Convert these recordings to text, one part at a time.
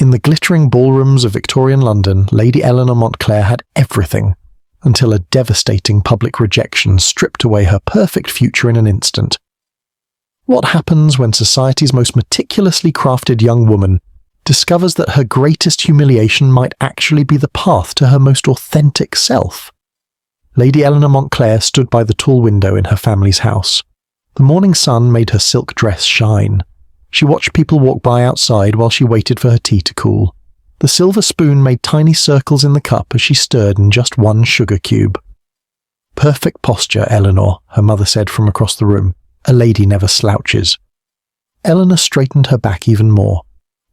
In the glittering ballrooms of Victorian London, Lady Eleanor Montclair had everything, until a devastating public rejection stripped away her perfect future in an instant. What happens when society's most meticulously crafted young woman discovers that her greatest humiliation might actually be the path to her most authentic self? Lady Eleanor Montclair stood by the tall window in her family's house. The morning sun made her silk dress shine. She watched people walk by outside while she waited for her tea to cool. The silver spoon made tiny circles in the cup as she stirred in just one sugar cube. "Perfect posture, Eleanor," her mother said from across the room. "A lady never slouches." Eleanor straightened her back even more.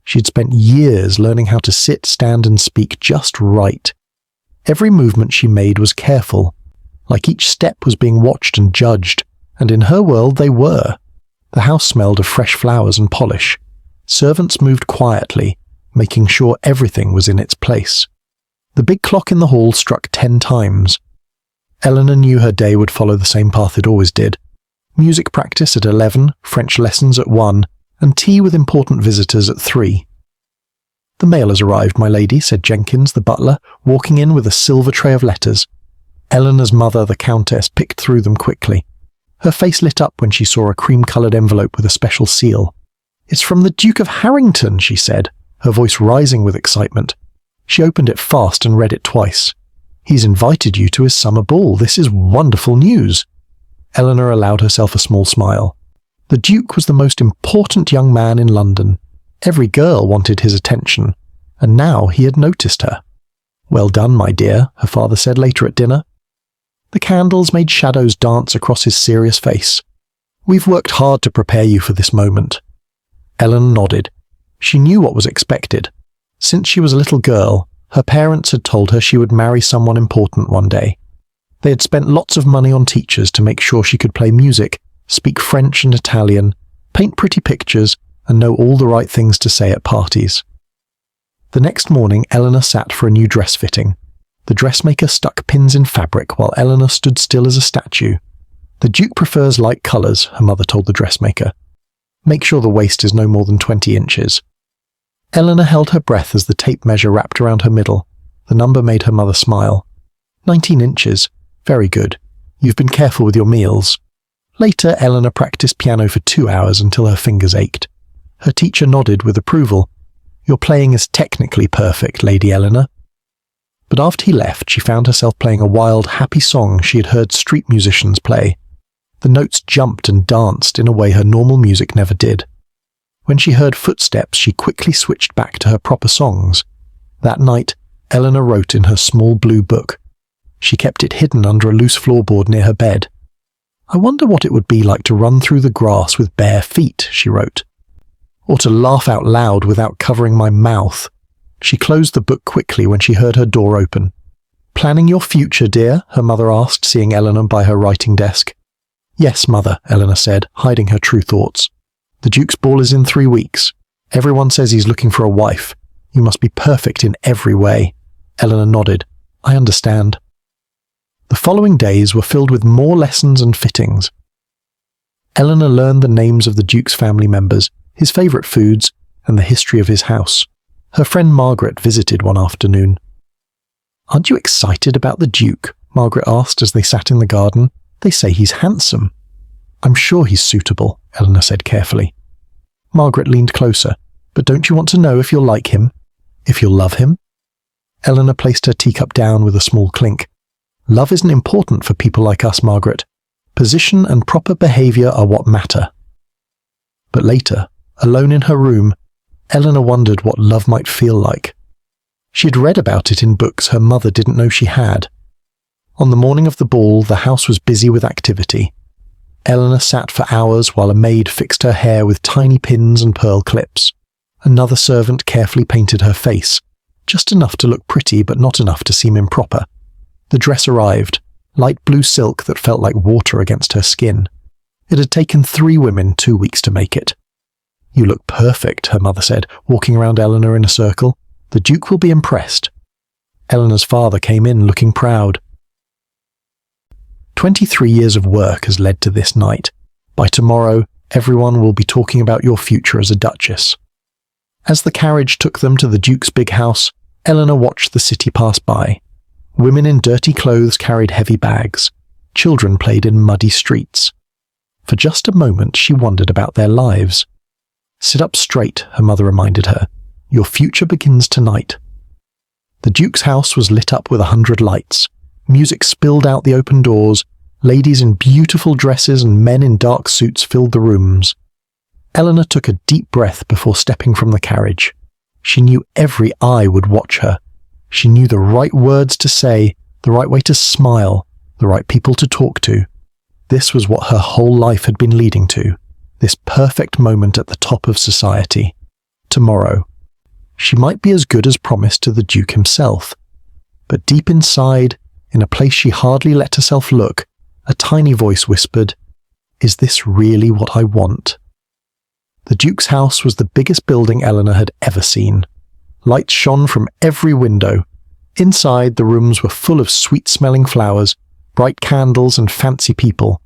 She'd spent years learning how to sit, stand, and speak just right. Every movement she made was careful, like each step was being watched and judged, and in her world they were. The house smelled of fresh flowers and polish. Servants moved quietly, making sure everything was in its place. The big clock in the hall struck 10 times. Eleanor knew her day would follow the same path it always did. Music practice at 11, French lessons at 1, and tea with important visitors at 3. "The mail has arrived, my lady," said Jenkins, the butler, walking in with a silver tray of letters. Eleanor's mother, the Countess, picked through them quickly. Her face lit up when she saw a cream-coloured envelope with a special seal. "It's from the Duke of Harrington," she said, her voice rising with excitement. She opened it fast and read it twice. "He's invited you to his summer ball. This is wonderful news." Eleanor allowed herself a small smile. The Duke was the most important young man in London. Every girl wanted his attention, and now he had noticed her. "Well done, my dear," her father said later at dinner. The candles made shadows dance across his serious face. "We've worked hard to prepare you for this moment." Eleanor nodded. She knew what was expected. Since she was a little girl, her parents had told her she would marry someone important one day. They had spent lots of money on teachers to make sure she could play music, speak French and Italian, paint pretty pictures, and know all the right things to say at parties. The next morning, Eleanor sat for a new dress fitting. The dressmaker stuck pins in fabric while Eleanor stood still as a statue. "The Duke prefers light colours," her mother told the dressmaker. "Make sure the waist is no more than 20 inches. Eleanor held her breath as the tape measure wrapped around her middle. The number made her mother smile. 19 inches. Very good. You've been careful with your meals." Later, Eleanor practiced piano for 2 hours until her fingers ached. Her teacher nodded with approval. "Your playing is technically perfect, Lady Eleanor." But after he left, she found herself playing a wild, happy song she had heard street musicians play. The notes jumped and danced in a way her normal music never did. When she heard footsteps, she quickly switched back to her proper songs. That night, Eleanor wrote in her small blue book. She kept it hidden under a loose floorboard near her bed. "I wonder what it would be like to run through the grass with bare feet," she wrote. "Or to laugh out loud without covering my mouth." She closed the book quickly when she heard her door open. "Planning your future, dear?" her mother asked, seeing Eleanor by her writing desk. "Yes, mother," Eleanor said, hiding her true thoughts. "The Duke's ball is in 3 weeks. Everyone says he's looking for a wife. You must be perfect in every way." Eleanor nodded. "I understand." The following days were filled with more lessons and fittings. Eleanor learned the names of the Duke's family members, his favourite foods, and the history of his house. Her friend Margaret visited one afternoon. "Aren't you excited about the Duke?" Margaret asked as they sat in the garden. "They say he's handsome." "I'm sure he's suitable," Eleanor said carefully. Margaret leaned closer. "But don't you want to know if you'll like him? If you'll love him?" Eleanor placed her teacup down with a small clink. "Love isn't important for people like us, Margaret. Position and proper behaviour are what matter." But later, alone in her room, Eleanor wondered what love might feel like. She had read about it in books her mother didn't know she had. On the morning of the ball, the house was busy with activity. Eleanor sat for hours while a maid fixed her hair with tiny pins and pearl clips. Another servant carefully painted her face, just enough to look pretty but not enough to seem improper. The dress arrived, light blue silk that felt like water against her skin. It had taken 3 women 2 weeks to make it. "You look perfect," her mother said, walking around Eleanor in a circle. "The Duke will be impressed." Eleanor's father came in looking proud. 23 years of work has led to this night. By tomorrow, everyone will be talking about your future as a duchess. As the carriage took them to the Duke's big house, Eleanor watched the city pass by. Women in dirty clothes carried heavy bags. Children played in muddy streets. For just a moment she wondered about their lives. "Sit up straight," her mother reminded her. "Your future begins tonight." The Duke's house was lit up with 100 lights. Music spilled out the open doors. Ladies in beautiful dresses and men in dark suits filled the rooms. Eleanor took a deep breath before stepping from the carriage. She knew every eye would watch her. She knew the right words to say, the right way to smile, the right people to talk to. This was what her whole life had been leading to, this perfect moment at the top of society. Tomorrow, she might be as good as promised to the Duke himself. But deep inside, in a place she hardly let herself look, a tiny voice whispered, "Is this really what I want?" The Duke's house was the biggest building Eleanor had ever seen. Lights shone from every window. Inside, the rooms were full of sweet-smelling flowers, bright candles and fancy people.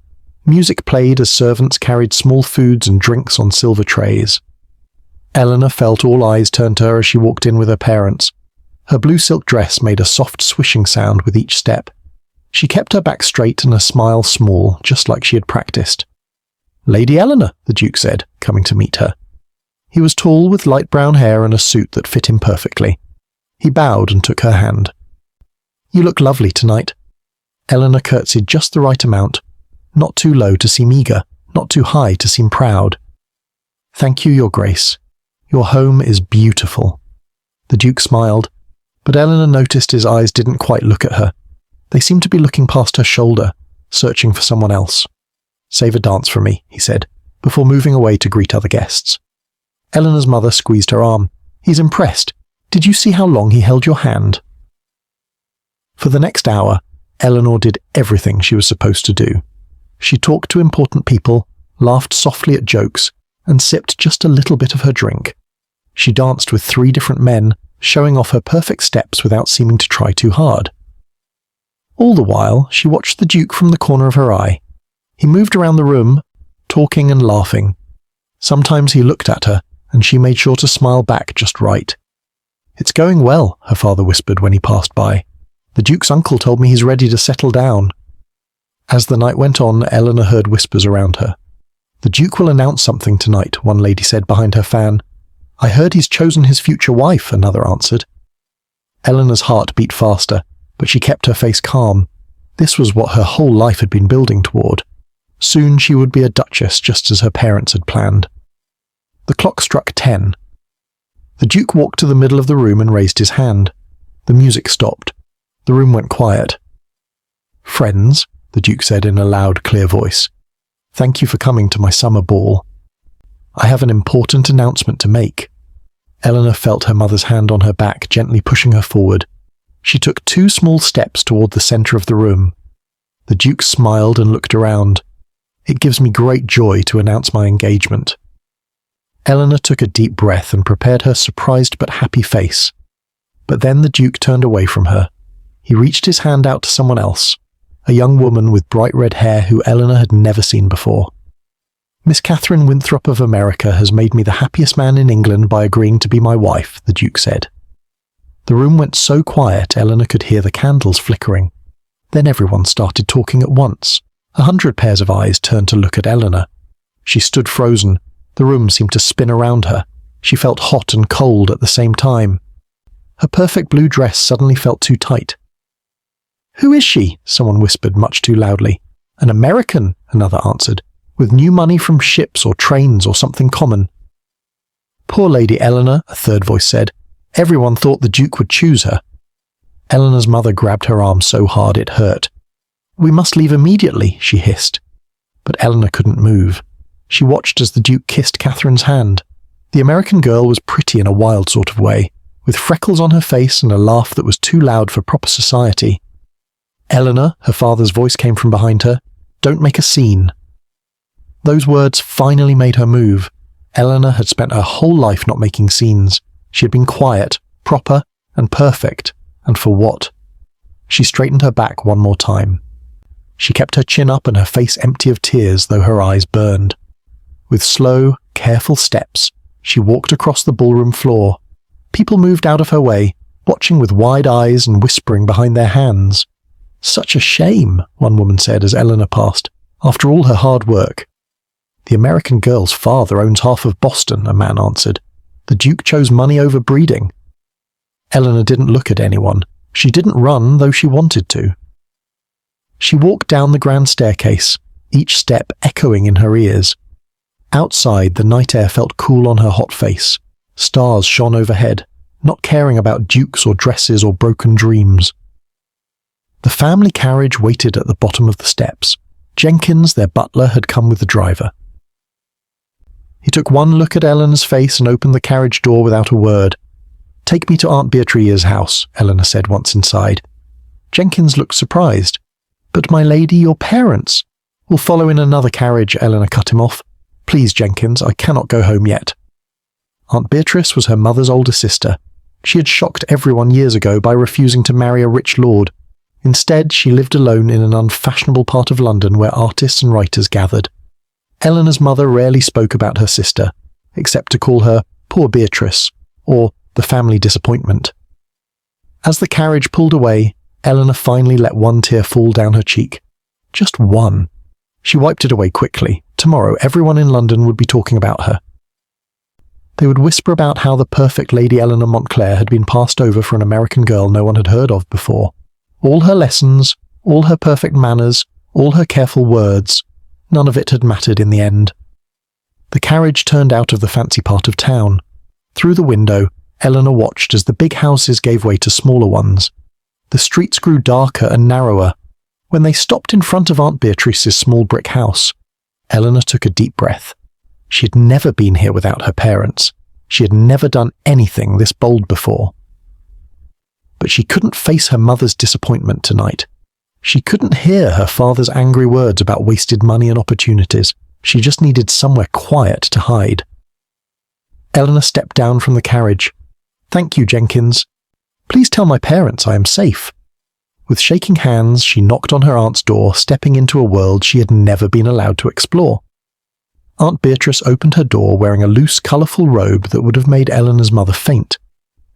Music played as servants carried small foods and drinks on silver trays. Eleanor felt all eyes turned to her as she walked in with her parents. Her blue silk dress made a soft swishing sound with each step. She kept her back straight and her smile small, just like she had practiced. "Lady Eleanor," the Duke said, coming to meet her. He was tall with light brown hair and a suit that fit him perfectly. He bowed and took her hand. "You look lovely tonight." Eleanor curtsied just the right amount, not too low to seem eager, not too high to seem proud. "Thank you, Your Grace. Your home is beautiful." The Duke smiled, but Eleanor noticed his eyes didn't quite look at her. They seemed to be looking past her shoulder, searching for someone else. "Save a dance for me," he said, before moving away to greet other guests. Eleanor's mother squeezed her arm. "He's impressed. Did you see how long he held your hand?" For the next hour, Eleanor did everything she was supposed to do. She talked to important people, laughed softly at jokes, and sipped just a little bit of her drink. She danced with 3 different men, showing off her perfect steps without seeming to try too hard. All the while, she watched the Duke from the corner of her eye. He moved around the room, talking and laughing. Sometimes he looked at her, and she made sure to smile back just right. "It's going well," her father whispered when he passed by. "The Duke's uncle told me he's ready to settle down." As the night went on, Eleanor heard whispers around her. "The Duke will announce something tonight," one lady said behind her fan. "I heard he's chosen his future wife," another answered. Eleanor's heart beat faster, but she kept her face calm. This was what her whole life had been building toward. Soon she would be a duchess, just as her parents had planned. The clock struck 10. The Duke walked to the middle of the room and raised his hand. The music stopped. The room went quiet. "Friends," the Duke said in a loud, clear voice, "thank you for coming to my summer ball. I have an important announcement to make." Eleanor felt her mother's hand on her back, gently pushing her forward. She took 2 small steps toward the center of the room. The Duke smiled and looked around. "It gives me great joy to announce my engagement." Eleanor took a deep breath and prepared her surprised but happy face. But then the Duke turned away from her. He reached his hand out to someone else, a young woman with bright red hair who Eleanor had never seen before. "Miss Catherine Winthrop of America has made me the happiest man in England by agreeing to be my wife," the Duke said. The room went so quiet Eleanor could hear the candles flickering. Then everyone started talking at once. 100 pairs of eyes turned to look at Eleanor. She stood frozen. The room seemed to spin around her. She felt hot and cold at the same time. Her perfect blue dress suddenly felt too tight. "Who is she?" someone whispered much too loudly. "An American," another answered, "with new money from ships or trains or something common." "Poor Lady Eleanor," a third voice said. "Everyone thought the Duke would choose her." Eleanor's mother grabbed her arm so hard it hurt. "We must leave immediately," she hissed. But Eleanor couldn't move. She watched as the Duke kissed Catherine's hand. The American girl was pretty in a wild sort of way, with freckles on her face and a laugh that was too loud for proper society. "Eleanor," her father's voice came from behind her, "don't make a scene." Those words finally made her move. Eleanor had spent her whole life not making scenes. She had been quiet, proper, and perfect. And for what? She straightened her back one more time. She kept her chin up and her face empty of tears, though her eyes burned. With slow, careful steps, She walked across the ballroom floor. People moved out of her way, watching with wide eyes and whispering behind their hands. "Such a shame," one woman said as Eleanor passed, "after all her hard work." "The American girl's father owns half of Boston," a man answered. "The Duke chose money over breeding." Eleanor didn't look at anyone. She didn't run, though she wanted to. She walked down the grand staircase, each step echoing in her ears. Outside, the night air felt cool on her hot face. Stars shone overhead, not caring about dukes or dresses or broken dreams. The family carriage waited at the bottom of the steps. Jenkins, their butler, had come with the driver. He took one look at Eleanor's face and opened the carriage door without a word. "Take me to Aunt Beatrice's house," Eleanor said once inside. Jenkins looked surprised. "But my lady, your parents." "Will follow in another carriage," Eleanor cut him off. "Please, Jenkins, I cannot go home yet." Aunt Beatrice was her mother's older sister. She had shocked everyone years ago by refusing to marry a rich lord. Instead, she lived alone in an unfashionable part of London where artists and writers gathered. Eleanor's mother rarely spoke about her sister, except to call her "poor Beatrice," or "the family disappointment." As the carriage pulled away, Eleanor finally let one tear fall down her cheek. Just one. She wiped it away quickly. Tomorrow, everyone in London would be talking about her. They would whisper about how the perfect Lady Eleanor Montclair had been passed over for an American girl no one had heard of before. All her lessons, all her perfect manners, all her careful words, none of it had mattered in the end. The carriage turned out of the fancy part of town. Through the window, Eleanor watched as the big houses gave way to smaller ones. The streets grew darker and narrower. When they stopped in front of Aunt Beatrice's small brick house, Eleanor took a deep breath. She had never been here without her parents. She had never done anything this bold before. But she couldn't face her mother's disappointment tonight. She couldn't hear her father's angry words about wasted money and opportunities. She just needed somewhere quiet to hide. Eleanor stepped down from the carriage. "Thank you, Jenkins. Please tell my parents I am safe." With shaking hands, she knocked on her aunt's door, stepping into a world she had never been allowed to explore. Aunt Beatrice opened her door wearing a loose, colourful robe that would have made Eleanor's mother faint.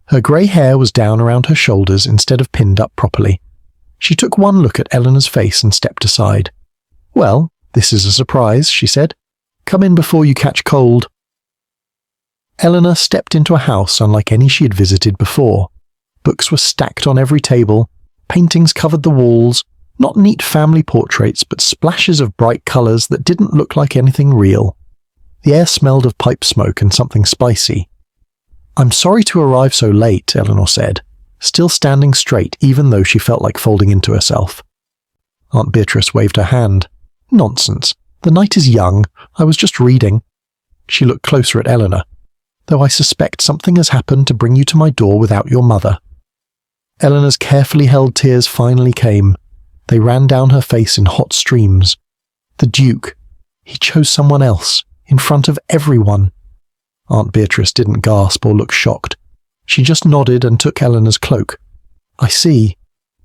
Her grey hair was down around her shoulders instead of pinned up properly. She took one look at Eleanor's face and stepped aside. "Well, this is a surprise," she said. "Come in before you catch cold." Eleanor stepped into a house unlike any she had visited before. Books were stacked on every table, paintings covered the walls, not neat family portraits, but splashes of bright colours that didn't look like anything real. The air smelled of pipe smoke and something spicy. "I'm sorry to arrive so late," Eleanor said, still standing straight even though she felt like folding into herself. Aunt Beatrice waved her hand. "Nonsense. The night is young. I was just reading." She looked closer at Eleanor. "Though I suspect something has happened to bring you to my door without your mother." Eleanor's carefully held tears finally came. They ran down her face in hot streams. The Duke. He chose someone else, in front of everyone. Aunt Beatrice didn't gasp or look shocked. She just nodded and took Eleanor's cloak. "I see.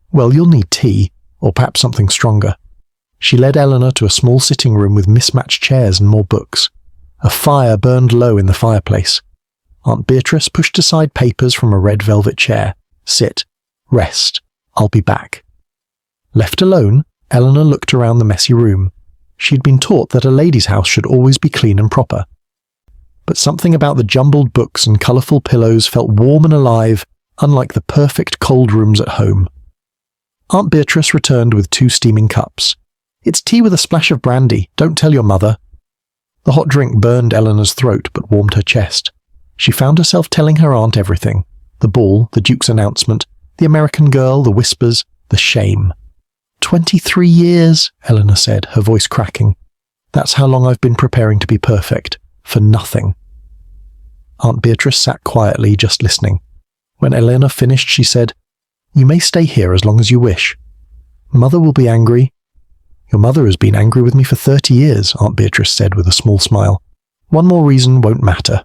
Well, you'll need tea, or perhaps something stronger." She led Eleanor to a small sitting room with mismatched chairs and more books. A fire burned low in the fireplace. Aunt Beatrice pushed aside papers from a red velvet chair. "Sit. Rest. I'll be back." Left alone, Eleanor looked around the messy room. She'd been taught that a lady's house should always be clean and proper. But something about the jumbled books and colourful pillows felt warm and alive, unlike the perfect cold rooms at home. Aunt Beatrice returned with 2 steaming cups. "It's tea with a splash of brandy. Don't tell your mother." The hot drink burned Eleanor's throat but warmed her chest. She found herself telling her aunt everything. The ball, the Duke's announcement, the American girl, the whispers, the shame. 23 years, Eleanor said, her voice cracking. "That's how long I've been preparing to be perfect. For nothing." Aunt Beatrice sat quietly, just listening. When Eleanor finished, she said, "You may stay here as long as you wish. Mother will be angry." "Your mother has been angry with me for 30 years, Aunt Beatrice said with a small smile. "One more reason won't matter."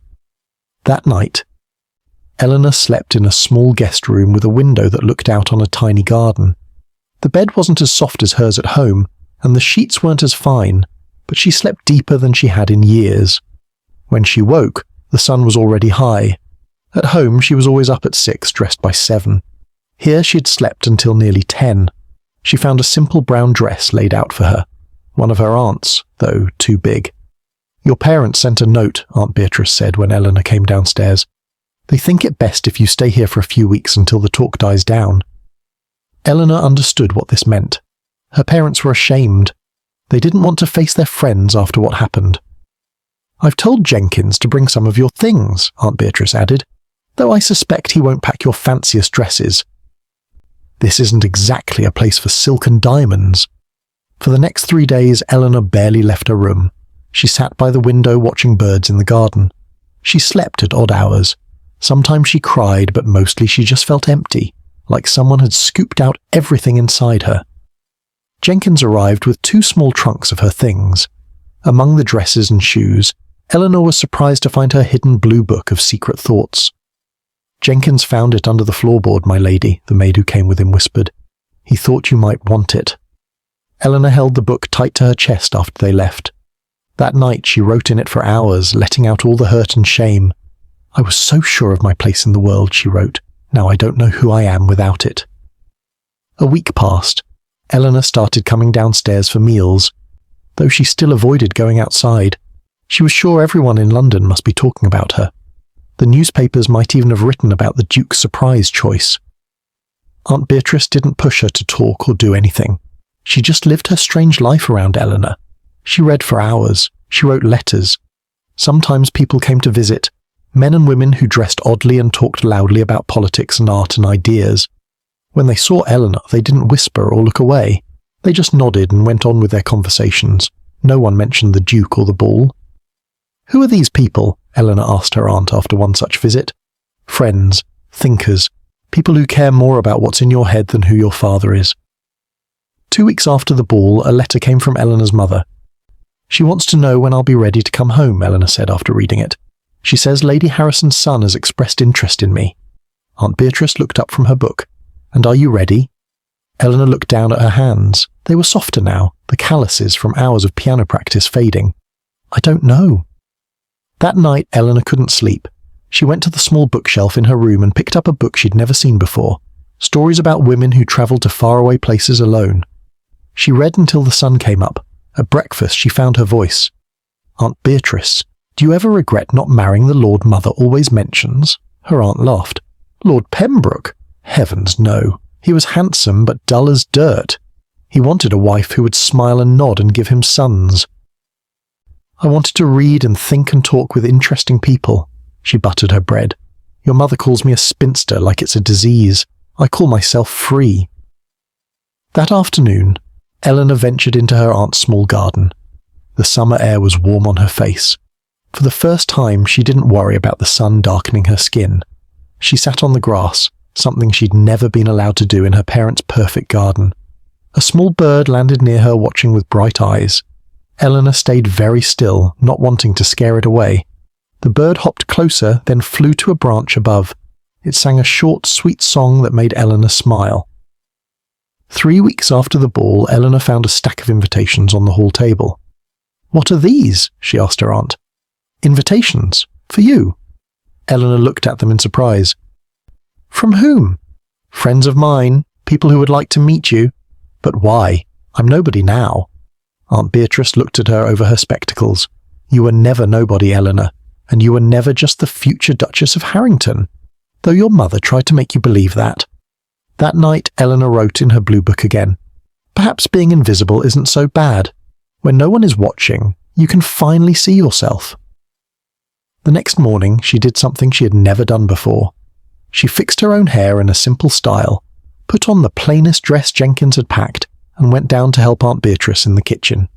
That night, Eleanor slept in a small guest room with a window that looked out on a tiny garden. The bed wasn't as soft as hers at home, and the sheets weren't as fine, but she slept deeper than she had in years. When she woke, The sun was already high. At home, she was always up at 6, dressed by 7. Here she'd slept until nearly 10. She found a simple brown dress laid out for her. One of her aunt's, though too big. "Your parents sent a note," Aunt Beatrice said when Eleanor came downstairs. "They think it best if you stay here for a few weeks until the talk dies down." Eleanor understood what this meant. Her parents were ashamed. They didn't want to face their friends after what happened. "I've told Jenkins to bring some of your things," Aunt Beatrice added, "though I suspect he won't pack your fanciest dresses." This isn't exactly a place for silk and diamonds. For the next 3 days, Eleanor barely left her room. She sat by the window watching birds in the garden. She slept at odd hours. Sometimes she cried, but mostly she just felt empty, like someone had scooped out everything inside her. Jenkins arrived with 2 small trunks of her things. Among the dresses and shoes, Eleanor was surprised to find her hidden blue book of secret thoughts. "Jenkins found it under the floorboard, my lady," the maid who came with him whispered. "He thought you might want it." Eleanor held the book tight to her chest after they left. That night she wrote in it for hours, letting out all the hurt and shame. "I was so sure of my place in the world," she wrote. "Now I don't know who I am without it." A week passed. Eleanor started coming downstairs for meals. Though she still avoided going outside, she was sure everyone in London must be talking about her. The newspapers might even have written about the Duke's surprise choice. Aunt Beatrice didn't push her to talk or do anything. She just lived her strange life around Eleanor. She read for hours. She wrote letters. Sometimes people came to visit, men and women who dressed oddly and talked loudly about politics and art and ideas. When they saw Eleanor, they didn't whisper or look away. They just nodded and went on with their conversations. No one mentioned the Duke or the ball. "Who are these people?" Eleanor asked her aunt after one such visit. "Friends, thinkers, people who care more about what's in your head than who your father is." 2 weeks after the ball, a letter came from Eleanor's mother. "She wants to know when I'll be ready to come home," Eleanor said after reading it. "She says Lady Harrison's son has expressed interest in me." Aunt Beatrice looked up from her book. "And are you ready?" Eleanor looked down at her hands. They were softer now, the calluses from hours of piano practice fading. "I don't know." That night, Eleanor couldn't sleep. She went to the small bookshelf in her room and picked up a book she'd never seen before. Stories about women who travelled to faraway places alone. She read until the sun came up. At breakfast, she found her voice. "Aunt Beatrice, do you ever regret not marrying the Lord Mother always mentions?" Her aunt laughed. "Lord Pembroke? Heavens, no. He was handsome but dull as dirt. He wanted a wife who would smile and nod and give him sons." "I wanted to read and think and talk with interesting people." She buttered her bread. "Your mother calls me a spinster like it's a disease. I call myself free." That afternoon, Eleanor ventured into her aunt's small garden. The summer air was warm on her face. For the first time, she didn't worry about the sun darkening her skin. She sat on the grass, something she'd never been allowed to do in her parents' perfect garden. A small bird landed near her, watching with bright eyes. Eleanor stayed very still, not wanting to scare it away. The bird hopped closer, then flew to a branch above. It sang a short, sweet song that made Eleanor smile. 3 weeks after the ball, Eleanor found a stack of invitations on the hall table. "What are these?" she asked her aunt. "Invitations? For you?" Eleanor looked at them in surprise. "From whom?" "Friends of mine, people who would like to meet you." "But why? I'm nobody now." Aunt Beatrice looked at her over her spectacles. "You were never nobody, Eleanor, and you were never just the future Duchess of Harrington, though your mother tried to make you believe that." That night, Eleanor wrote in her blue book again. "Perhaps being invisible isn't so bad. When no one is watching, you can finally see yourself." The next morning, she did something she had never done before. She fixed her own hair in a simple style, put on the plainest dress Jenkins had packed, and went down to help Aunt Beatrice in the kitchen.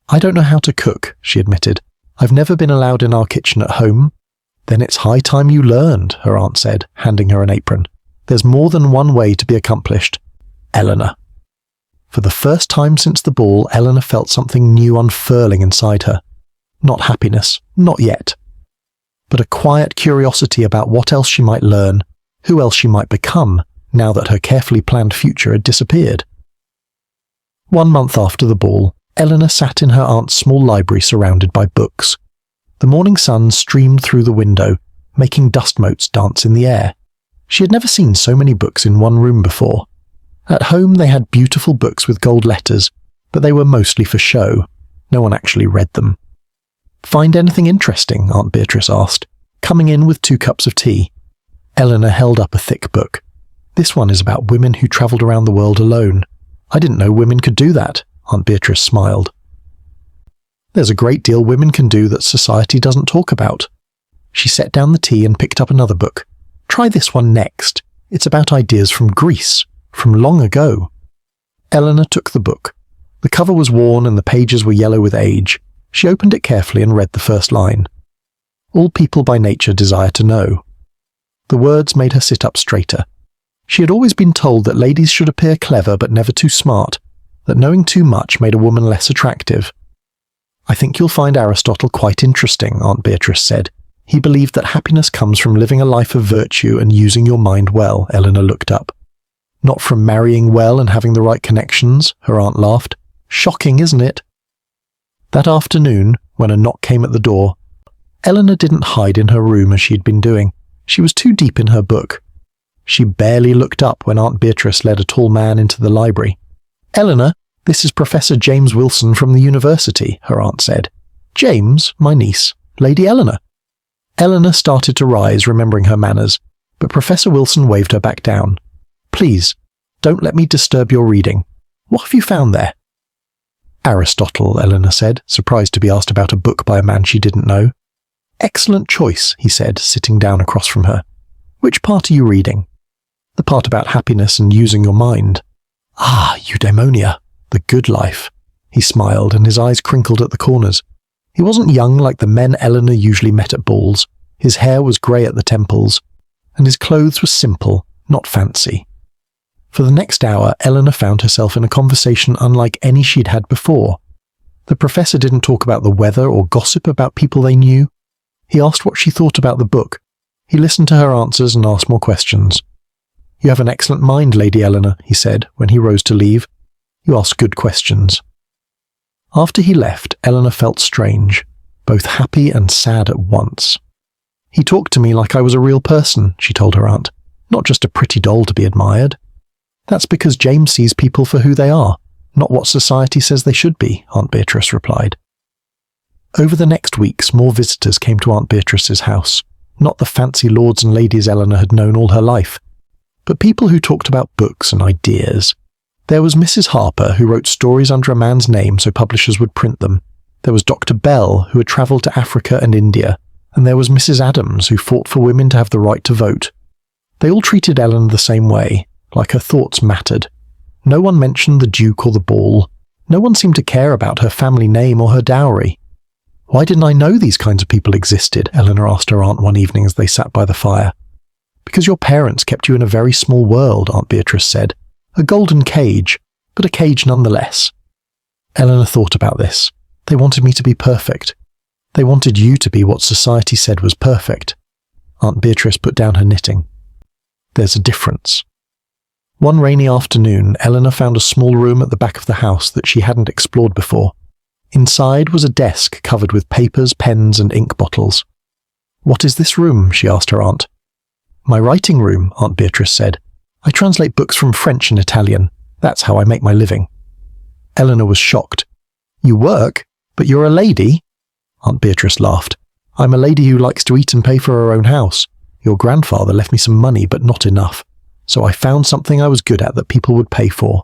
"I don't know how to cook," she admitted. "I've never been allowed in our kitchen at home." "Then it's high time you learned," her aunt said, handing her an apron. "There's more than one way to be accomplished. Eleanor." For the first time since the ball, Eleanor felt something new unfurling inside her. Not happiness, not yet, but a quiet curiosity about what else she might learn, who else she might become, now that her carefully planned future had disappeared. 1 month after the ball, Eleanor sat in her aunt's small library surrounded by books. The morning sun streamed through the window, making dust motes dance in the air. She had never seen so many books in one room before. At home they had beautiful books with gold letters, but they were mostly for show. No one actually read them. "Find anything interesting?" Aunt Beatrice asked, coming in with 2 cups of tea. Eleanor held up a thick book. "This one is about women who travelled around the world alone. I didn't know women could do that," Aunt Beatrice smiled. "There's a great deal women can do that society doesn't talk about." She set down the tea and picked up another book. "Try this one next. It's about ideas from Greece, from long ago." Eleanor took the book. The cover was worn and the pages were yellow with age. She opened it carefully and read the first line. "All people by nature desire to know." The words made her sit up straighter. She had always been told that ladies should appear clever but never too smart, that knowing too much made a woman less attractive. "I think you'll find Aristotle quite interesting," Aunt Beatrice said. "He believed that happiness comes from living a life of virtue and using your mind well." Eleanor looked up. "Not from marrying well and having the right connections," her aunt laughed. "Shocking, isn't it?" That afternoon, when a knock came at the door, Eleanor didn't hide in her room as she had been doing. She was too deep in her book. She barely looked up when Aunt Beatrice led a tall man into the library. "Eleanor, this is Professor James Wilson from the university," her aunt said. "James, my niece, Lady Eleanor." Eleanor started to rise, remembering her manners, but Professor Wilson waved her back down. "Please, don't let me disturb your reading. What have you found there?" "Aristotle," Eleanor said, surprised to be asked about a book by a man she didn't know. "Excellent choice," he said, sitting down across from her. "Which part are you reading?" "The part about happiness and using your mind." "Ah, eudaimonia, the good life." He smiled, and his eyes crinkled at the corners. He wasn't young like the men Eleanor usually met at balls. His hair was grey at the temples, and his clothes were simple, not fancy. For the next hour, Eleanor found herself in a conversation unlike any she'd had before. The professor didn't talk about the weather or gossip about people they knew. He asked what she thought about the book. He listened to her answers and asked more questions. "You have an excellent mind, Lady Eleanor," he said when he rose to leave. "You ask good questions." After he left, Eleanor felt strange, both happy and sad at once. "He talked to me like I was a real person," she told her aunt, "not just a pretty doll to be admired." "That's because James sees people for who they are, not what society says they should be," Aunt Beatrice replied. Over the next weeks, more visitors came to Aunt Beatrice's house, not the fancy lords and ladies Eleanor had known all her life, but people who talked about books and ideas. There was Mrs. Harper, who wrote stories under a man's name so publishers would print them. There was Dr. Bell, who had travelled to Africa and India, and there was Mrs. Adams, who fought for women to have the right to vote. They all treated Eleanor the same way, like her thoughts mattered. No one mentioned the Duke or the ball. No one seemed to care about her family name or her dowry. "Why didn't I know these kinds of people existed?" Eleanor asked her aunt one evening as they sat by the fire. "Because your parents kept you in a very small world," Aunt Beatrice said. "A golden cage, but a cage nonetheless." Eleanor thought about this. They wanted me to be perfect. They wanted you to be what society said was perfect. Aunt Beatrice put down her knitting. "There's a difference." One rainy afternoon, Eleanor found a small room at the back of the house that she hadn't explored before. Inside was a desk covered with papers, pens, and ink bottles. "What is this room?" she asked her aunt. "My writing room," Aunt Beatrice said. "I translate books from French and Italian. That's how I make my living." Eleanor was shocked. "You work? But you're a lady?" Aunt Beatrice laughed. "I'm a lady who likes to eat and pay for her own house. Your grandfather left me some money, but not enough. So I found something I was good at that people would pay for."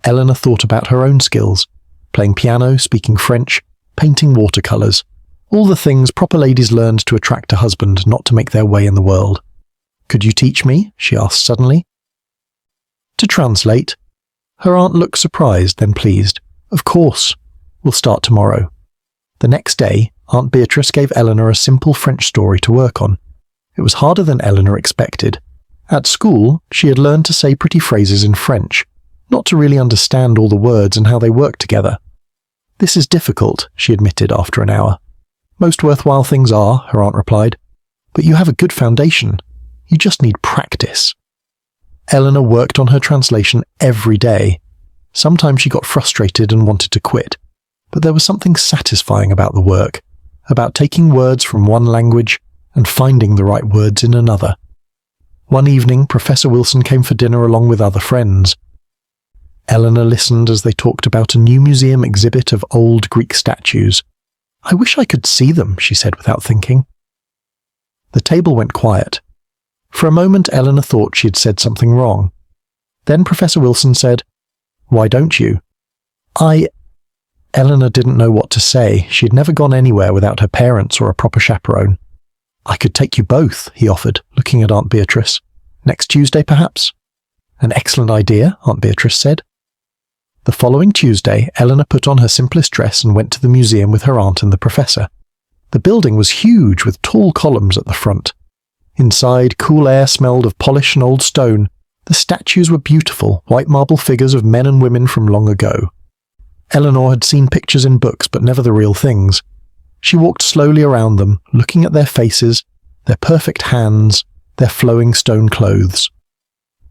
Eleanor thought about her own skills. Playing piano, speaking French, painting watercolours. All the things proper ladies learned to attract a husband, not to make their way in the world. "Could you teach me?" she asked suddenly. "To translate?" Her aunt looked surprised, then pleased. "Of course. We'll start tomorrow." The next day, Aunt Beatrice gave Eleanor a simple French story to work on. It was harder than Eleanor expected. At school, she had learned to say pretty phrases in French, not to really understand all the words and how they work together. "This is difficult," she admitted after an hour. "Most worthwhile things are," her aunt replied. "But you have a good foundation. You just need practice." Eleanor worked on her translation every day. Sometimes she got frustrated and wanted to quit, but there was something satisfying about the work, about taking words from one language and finding the right words in another. One evening, Professor Wilson came for dinner along with other friends. Eleanor listened as they talked about a new museum exhibit of old Greek statues. "I wish I could see them," she said without thinking. The table went quiet. For a moment, Eleanor thought she had said something wrong. Then Professor Wilson said, "Why don't you?" Eleanor didn't know what to say. She had never gone anywhere without her parents or a proper chaperone. "I could take you both," he offered, looking at Aunt Beatrice. "Next Tuesday, perhaps?" "An excellent idea," Aunt Beatrice said. The following Tuesday, Eleanor put on her simplest dress and went to the museum with her aunt and the professor. The building was huge, with tall columns at the front. Inside, cool air smelled of polish and old stone. The statues were beautiful, white marble figures of men and women from long ago. Eleanor had seen pictures in books, but never the real things. She walked slowly around them, looking at their faces, their perfect hands, their flowing stone clothes.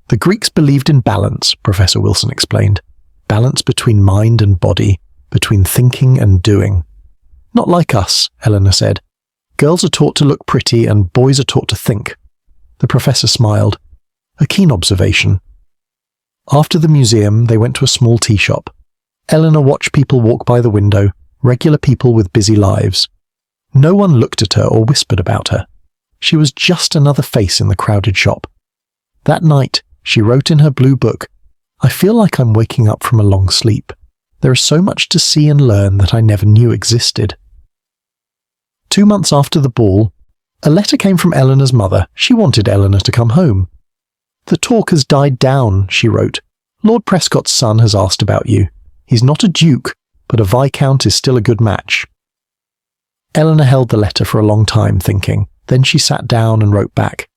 The Greeks believed in balance, Professor Wilson explained. Balance between mind and body, between thinking and doing. "Not like us," Eleanor said. "Girls are taught to look pretty and boys are taught to think." The professor smiled. A keen observation. After the museum, they went to a small tea shop. Eleanor watched people walk by the window, regular people with busy lives. No one looked at her or whispered about her. She was just another face in the crowded shop. That night, she wrote in her blue book, "I feel like I'm waking up from a long sleep. There is so much to see and learn that I never knew existed." 2 months after the ball, a letter came from Eleanor's mother. She wanted Eleanor to come home. "The talk has died down," she wrote. "Lord Prescott's son has asked about you. He's not a duke, but a viscount is still a good match." Eleanor held the letter for a long time, thinking. Then she sat down and wrote back,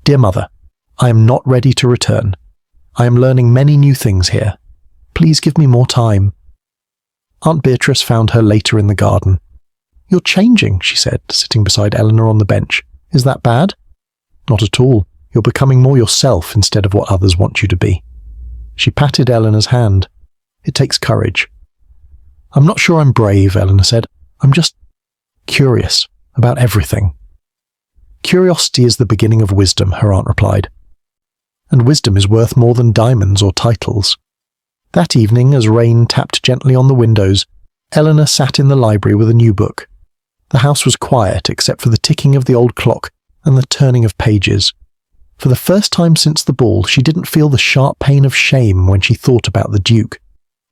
"Dear Mother, I am not ready to return. I am learning many new things here. Please give me more time." Aunt Beatrice found her later in the garden. "You're changing," she said, sitting beside Eleanor on the bench. "Is that bad?" "Not at all. You're becoming more yourself instead of what others want you to be." She patted Eleanor's hand. "It takes courage." "I'm not sure I'm brave," Eleanor said. "I'm just curious about everything." "Curiosity is the beginning of wisdom," her aunt replied. "And wisdom is worth more than diamonds or titles." That evening, as rain tapped gently on the windows, Eleanor sat in the library with a new book. The house was quiet except for the ticking of the old clock and the turning of pages. For the first time since the ball, she didn't feel the sharp pain of shame when she thought about the Duke.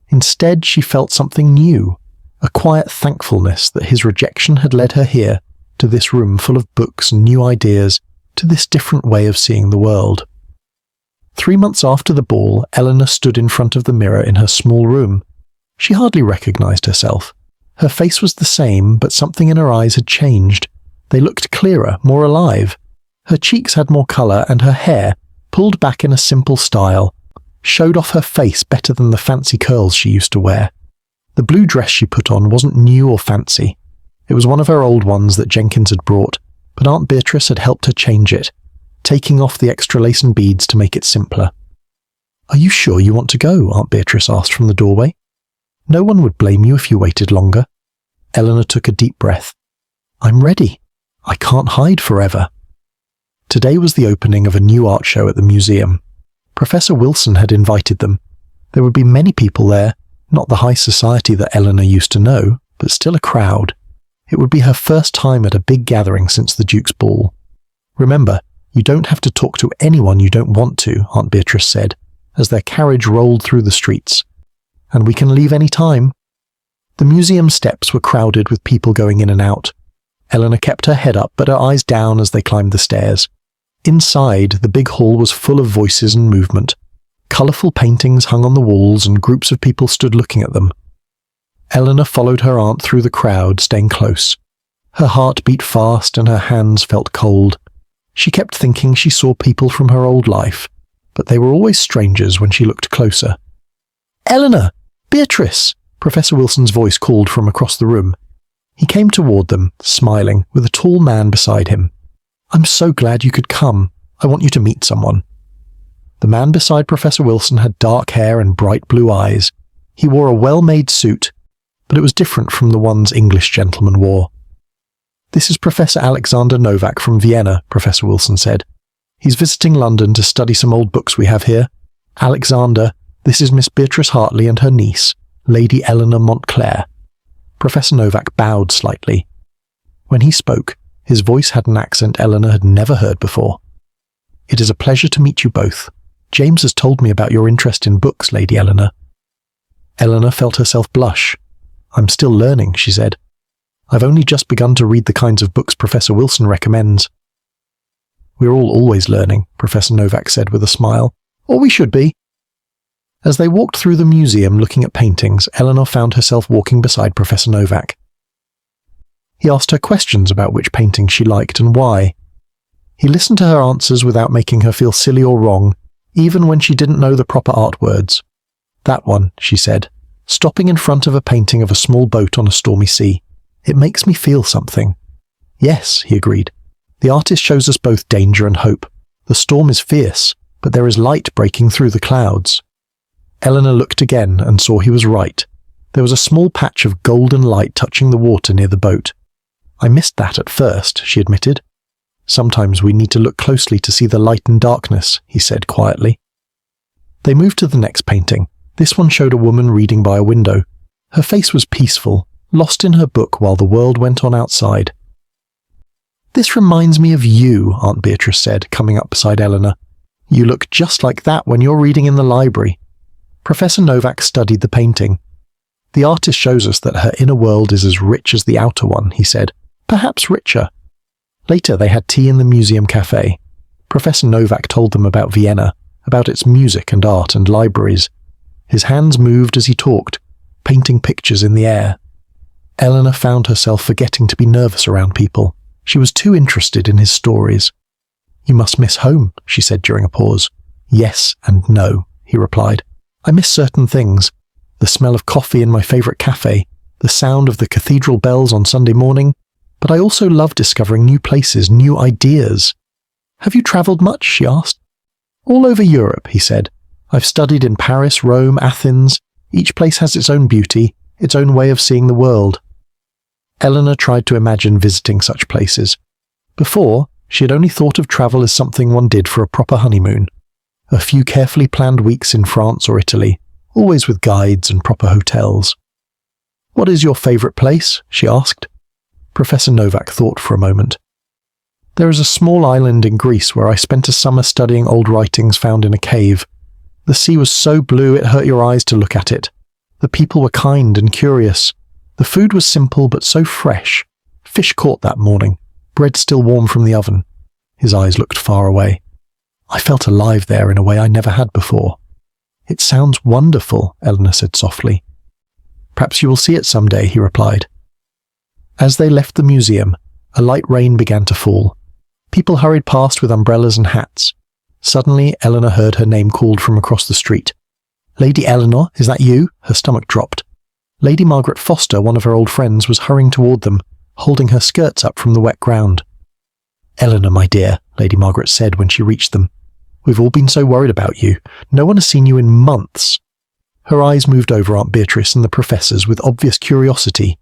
Instead, she felt something new, a quiet thankfulness that his rejection had led her here, to this room full of books and new ideas, to this different way of seeing the world. 3 months after the ball, Eleanor stood in front of the mirror in her small room. She hardly recognized herself. Her face was the same, but something in her eyes had changed. They looked clearer, more alive. Her cheeks had more color, and her hair, pulled back in a simple style, showed off her face better than the fancy curls she used to wear. The blue dress she put on wasn't new or fancy. It was one of her old ones that Jenkins had brought, but Aunt Beatrice had helped her change it, taking off the extra lace and beads to make it simpler. "Are you sure you want to go?" Aunt Beatrice asked from the doorway. "No one would blame you if you waited longer." Eleanor took a deep breath. "I'm ready. I can't hide forever." Today was the opening of a new art show at the museum. Professor Wilson had invited them. There would be many people there, not the high society that Eleanor used to know, but still a crowd. It would be her first time at a big gathering since the Duke's ball. "Remember, you don't have to talk to anyone you don't want to," Aunt Beatrice said, as their carriage rolled through the streets. "And we can leave any time." The museum steps were crowded with people going in and out. Eleanor kept her head up, but her eyes down as they climbed the stairs. Inside, the big hall was full of voices and movement. Colourful paintings hung on the walls and groups of people stood looking at them. Eleanor followed her aunt through the crowd, staying close. Her heart beat fast and her hands felt cold. She kept thinking she saw people from her old life, but they were always strangers when she looked closer. "Eleanor! Beatrice!" Professor Wilson's voice called from across the room. He came toward them, smiling, with a tall man beside him. "I'm so glad you could come. I want you to meet someone." The man beside Professor Wilson had dark hair and bright blue eyes. He wore a well-made suit, but it was different from the ones English gentlemen wore. "This is Professor Alexander Novak from Vienna," Professor Wilson said. "He's visiting London to study some old books we have here. Alexander, this is Miss Beatrice Hartley and her niece, Lady Eleanor Montclair." Professor Novak bowed slightly. When he spoke, his voice had an accent Eleanor had never heard before. "It is a pleasure to meet you both. James has told me about your interest in books, Lady Eleanor." Eleanor felt herself blush. "I'm still learning," she said. "I've only just begun to read the kinds of books Professor Wilson recommends." "We're all always learning," Professor Novak said with a smile. "Or we should be." As they walked through the museum looking at paintings, Eleanor found herself walking beside Professor Novak. He asked her questions about which paintings she liked and why. He listened to her answers without making her feel silly or wrong, even when she didn't know the proper art words. "That one," she said, stopping in front of a painting of a small boat on a stormy sea. "It makes me feel something." "Yes," he agreed. "The artist shows us both danger and hope. The storm is fierce, but there is light breaking through the clouds." Eleanor looked again and saw he was right. There was a small patch of golden light touching the water near the boat. "I missed that at first," she admitted. "Sometimes we need to look closely to see the light and darkness," he said quietly. They moved to the next painting. This one showed a woman reading by a window. Her face was peaceful, lost in her book while the world went on outside. "This reminds me of you," Aunt Beatrice said, coming up beside Eleanor. "You look just like that when you're reading in the library." Professor Novak studied the painting. "The artist shows us that her inner world is as rich as the outer one," he said. "Perhaps richer." Later they had tea in the museum cafe. Professor Novak told them about Vienna, about its music and art and libraries. His hands moved as he talked, painting pictures in the air. Eleanor found herself forgetting to be nervous around people. She was too interested in his stories. "You must miss home," she said during a pause. "Yes and no," he replied. "I miss certain things. The smell of coffee in my favourite cafe, the sound of the cathedral bells on Sunday morning, but I also love discovering new places, new ideas." "Have you travelled much?" she asked. "All over Europe," he said. "I've studied in Paris, Rome, Athens. Each place has its own beauty, its own way of seeing the world." Eleanor tried to imagine visiting such places. Before, she had only thought of travel as something one did for a proper honeymoon. A few carefully planned weeks in France or Italy, always with guides and proper hotels. "What is your favourite place?" she asked. Professor Novak thought for a moment. "There is a small island in Greece where I spent a summer studying old writings found in a cave. The sea was so blue it hurt your eyes to look at it. The people were kind and curious. The food was simple but so fresh. Fish caught that morning, bread still warm from the oven." His eyes looked far away. "I felt alive there in a way I never had before." "It sounds wonderful," Eleanor said softly. "Perhaps you will see it someday," he replied. As they left the museum, a light rain began to fall. People hurried past with umbrellas and hats. Suddenly, Eleanor heard her name called from across the street. "Lady Eleanor, is that you?" Her stomach dropped. Lady Margaret Foster, one of her old friends, was hurrying toward them, holding her skirts up from the wet ground. "Eleanor, my dear," Lady Margaret said when she reached them. "We've all been so worried about you. No one has seen you in months." Her eyes moved over Aunt Beatrice and the professors with obvious curiosity.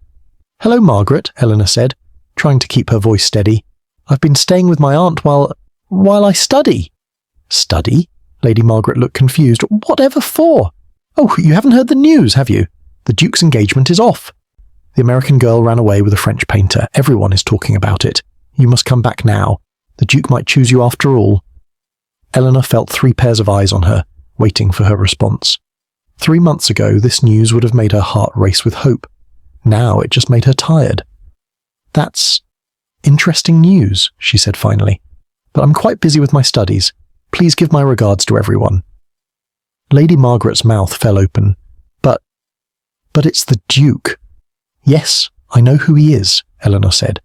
"Hello, Margaret," Eleanor said, trying to keep her voice steady. "I've been staying with my aunt while I study." "Study?" Lady Margaret looked confused. "Whatever for?" "Oh, you haven't heard the news, have you? The Duke's engagement is off. The American girl ran away with a French painter. Everyone is talking about it. You must come back now. The Duke might choose you after all." Eleanor felt 3 pairs of eyes on her, waiting for her response. 3 months ago, this news would have made her heart race with hope. Now it just made her tired. "That's interesting news," she said finally. "But I'm quite busy with my studies. Please give my regards to everyone." Lady Margaret's mouth fell open. But it's the Duke." "Yes, I know who he is," Eleanor said.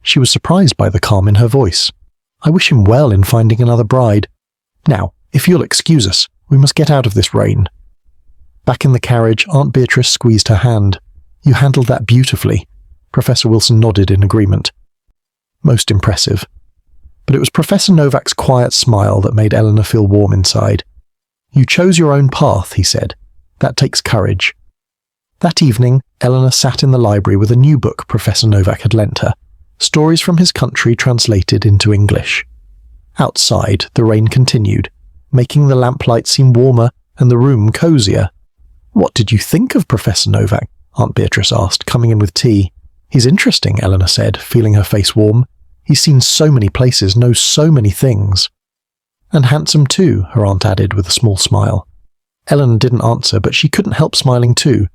She was surprised by the calm in her voice. "I wish him well in finding another bride. Now, if you'll excuse us, we must get out of this rain." Back in the carriage, Aunt Beatrice squeezed her hand. "You handled that beautifully." Professor Wilson nodded in agreement. "Most impressive." But it was Professor Novak's quiet smile that made Eleanor feel warm inside. "You chose your own path," he said. "That takes courage." That evening, Eleanor sat in the library with a new book Professor Novak had lent her, Stories from his country translated into English. Outside, the rain continued, making the lamplight seem warmer and the room cosier. "What did you think of Professor Novak?" Aunt Beatrice asked, coming in with tea. "He's interesting," Eleanor said, feeling her face warm. "He's seen so many places, knows so many things." "And handsome too," her aunt added with a small smile. Eleanor didn't answer, but she couldn't help smiling too.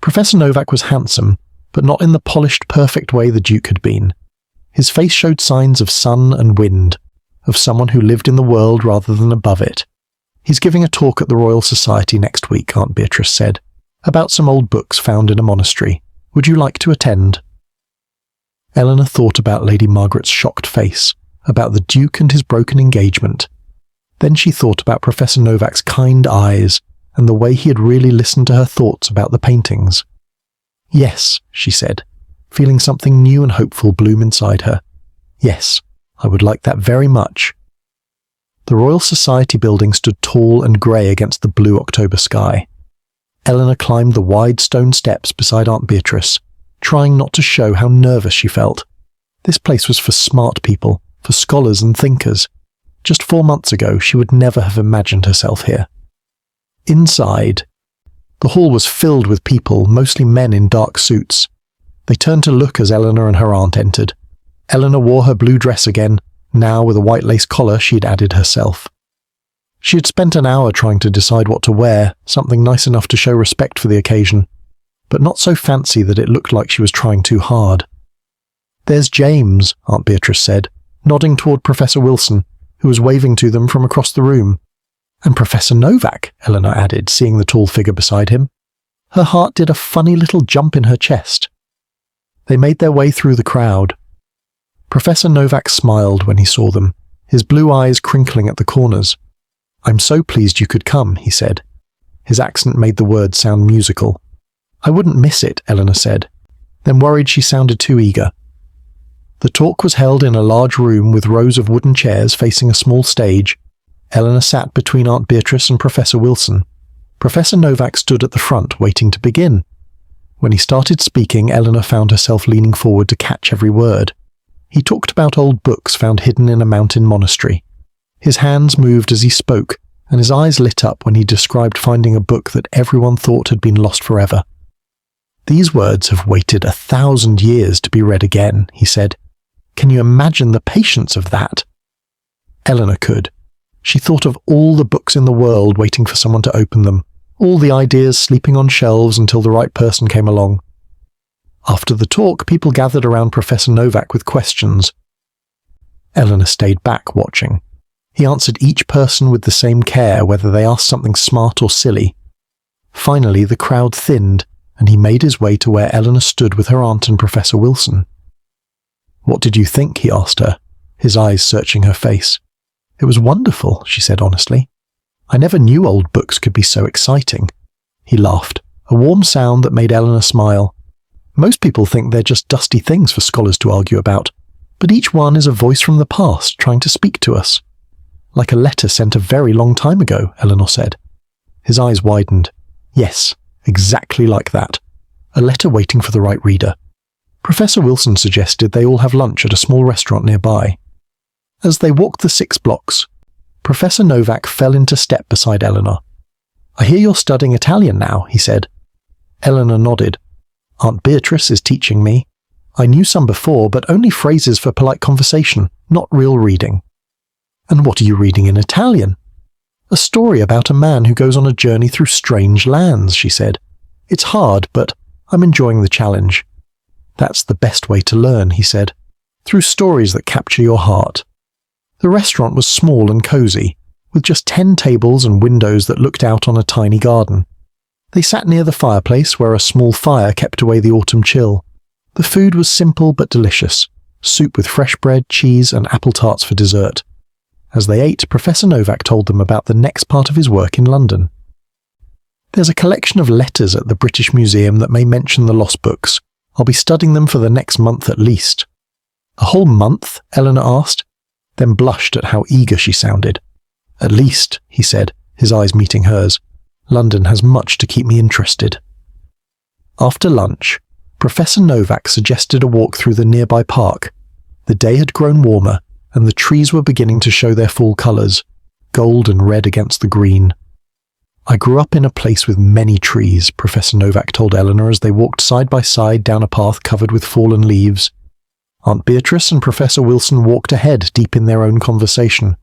Professor Novak was handsome, but not in the polished, perfect way the Duke had been. His face showed signs of sun and wind, of someone who lived in the world rather than above it. "He's giving a talk at the Royal Society next week," Aunt Beatrice said, "about some old books found in a monastery. Would you like to attend?" Eleanor thought about Lady Margaret's shocked face, about the Duke and his broken engagement. Then she thought about Professor Novak's kind eyes and the way he had really listened to her thoughts about the paintings. "Yes," she said, feeling something new and hopeful bloom inside her. "Yes, I would like that very much." The Royal Society building stood tall and grey against the blue October sky. Eleanor climbed the wide stone steps beside Aunt Beatrice, trying not to show how nervous she felt. This place was for smart people, for scholars and thinkers. Just 4 months ago, she would never have imagined herself here. Inside, the hall was filled with people, mostly men in dark suits. They turned to look as Eleanor and her aunt entered. Eleanor wore her blue dress again, now with a white lace collar she had added herself. She had spent an hour trying to decide what to wear, something nice enough to show respect for the occasion, but not so fancy that it looked like she was trying too hard. "There's James," Aunt Beatrice said, nodding toward Professor Wilson, who was waving to them from across the room. "And Professor Novak," Eleanor added, seeing the tall figure beside him. Her heart did a funny little jump in her chest. They made their way through the crowd. Professor Novak smiled when he saw them, his blue eyes crinkling at the corners. "I'm so pleased you could come," he said. His accent made the words sound musical. "I wouldn't miss it," Eleanor said, then worried she sounded too eager. The talk was held in a large room with rows of wooden chairs facing a small stage. Eleanor sat between Aunt Beatrice and Professor Wilson. Professor Novak stood at the front, waiting to begin. When he started speaking, Eleanor found herself leaning forward to catch every word. He talked about old books found hidden in a mountain monastery. His hands moved as he spoke, and his eyes lit up when he described finding a book that everyone thought had been lost forever. "These words have waited 1,000 years to be read again," he said. "Can you imagine the patience of that?" Eleanor could. She thought of all the books in the world waiting for someone to open them, all the ideas sleeping on shelves until the right person came along. After the talk, people gathered around Professor Novak with questions. Eleanor stayed back, watching. He answered each person with the same care, whether they asked something smart or silly. Finally, the crowd thinned, and he made his way to where Eleanor stood with her aunt and Professor Wilson. "What did you think?" he asked her, his eyes searching her face. "It was wonderful," she said honestly. "I never knew old books could be so exciting." He laughed, a warm sound that made Eleanor smile. "Most people think they're just dusty things for scholars to argue about, but each one is a voice from the past trying to speak to us." "Like a letter sent a very long time ago," Eleanor said. His eyes widened. "Yes, exactly like that. A letter waiting for the right reader." Professor Wilson suggested they all have lunch at a small restaurant nearby. As they walked the 6 blocks, Professor Novak fell into step beside Eleanor. "I hear you're studying Italian now," he said. Eleanor nodded. "Aunt Beatrice is teaching me. I knew some before, but only phrases for polite conversation, not real reading." "And what are you reading in Italian?" "A story about a man who goes on a journey through strange lands," she said. "It's hard, but I'm enjoying the challenge." "That's the best way to learn," he said, "through stories that capture your heart." The restaurant was small and cozy, with just 10 tables and windows that looked out on a tiny garden. They sat near the fireplace where a small fire kept away the autumn chill. The food was simple but delicious, soup with fresh bread, cheese and apple tarts for dessert. As they ate, Professor Novak told them about the next part of his work in London. "There's a collection of letters at the British Museum that may mention the lost books. I'll be studying them for the next month at least." "A whole month?" Eleanor asked, then blushed at how eager she sounded. "At least," he said, his eyes meeting hers. "London has much to keep me interested." After lunch, Professor Novak suggested a walk through the nearby park, The day had grown warmer, and the trees were beginning to show their fall colours, gold and red against the green. "I grew up in a place with many trees," Professor Novak told Eleanor as they walked side by side down a path covered with fallen leaves. Aunt Beatrice and Professor Wilson walked ahead, deep in their own conversation.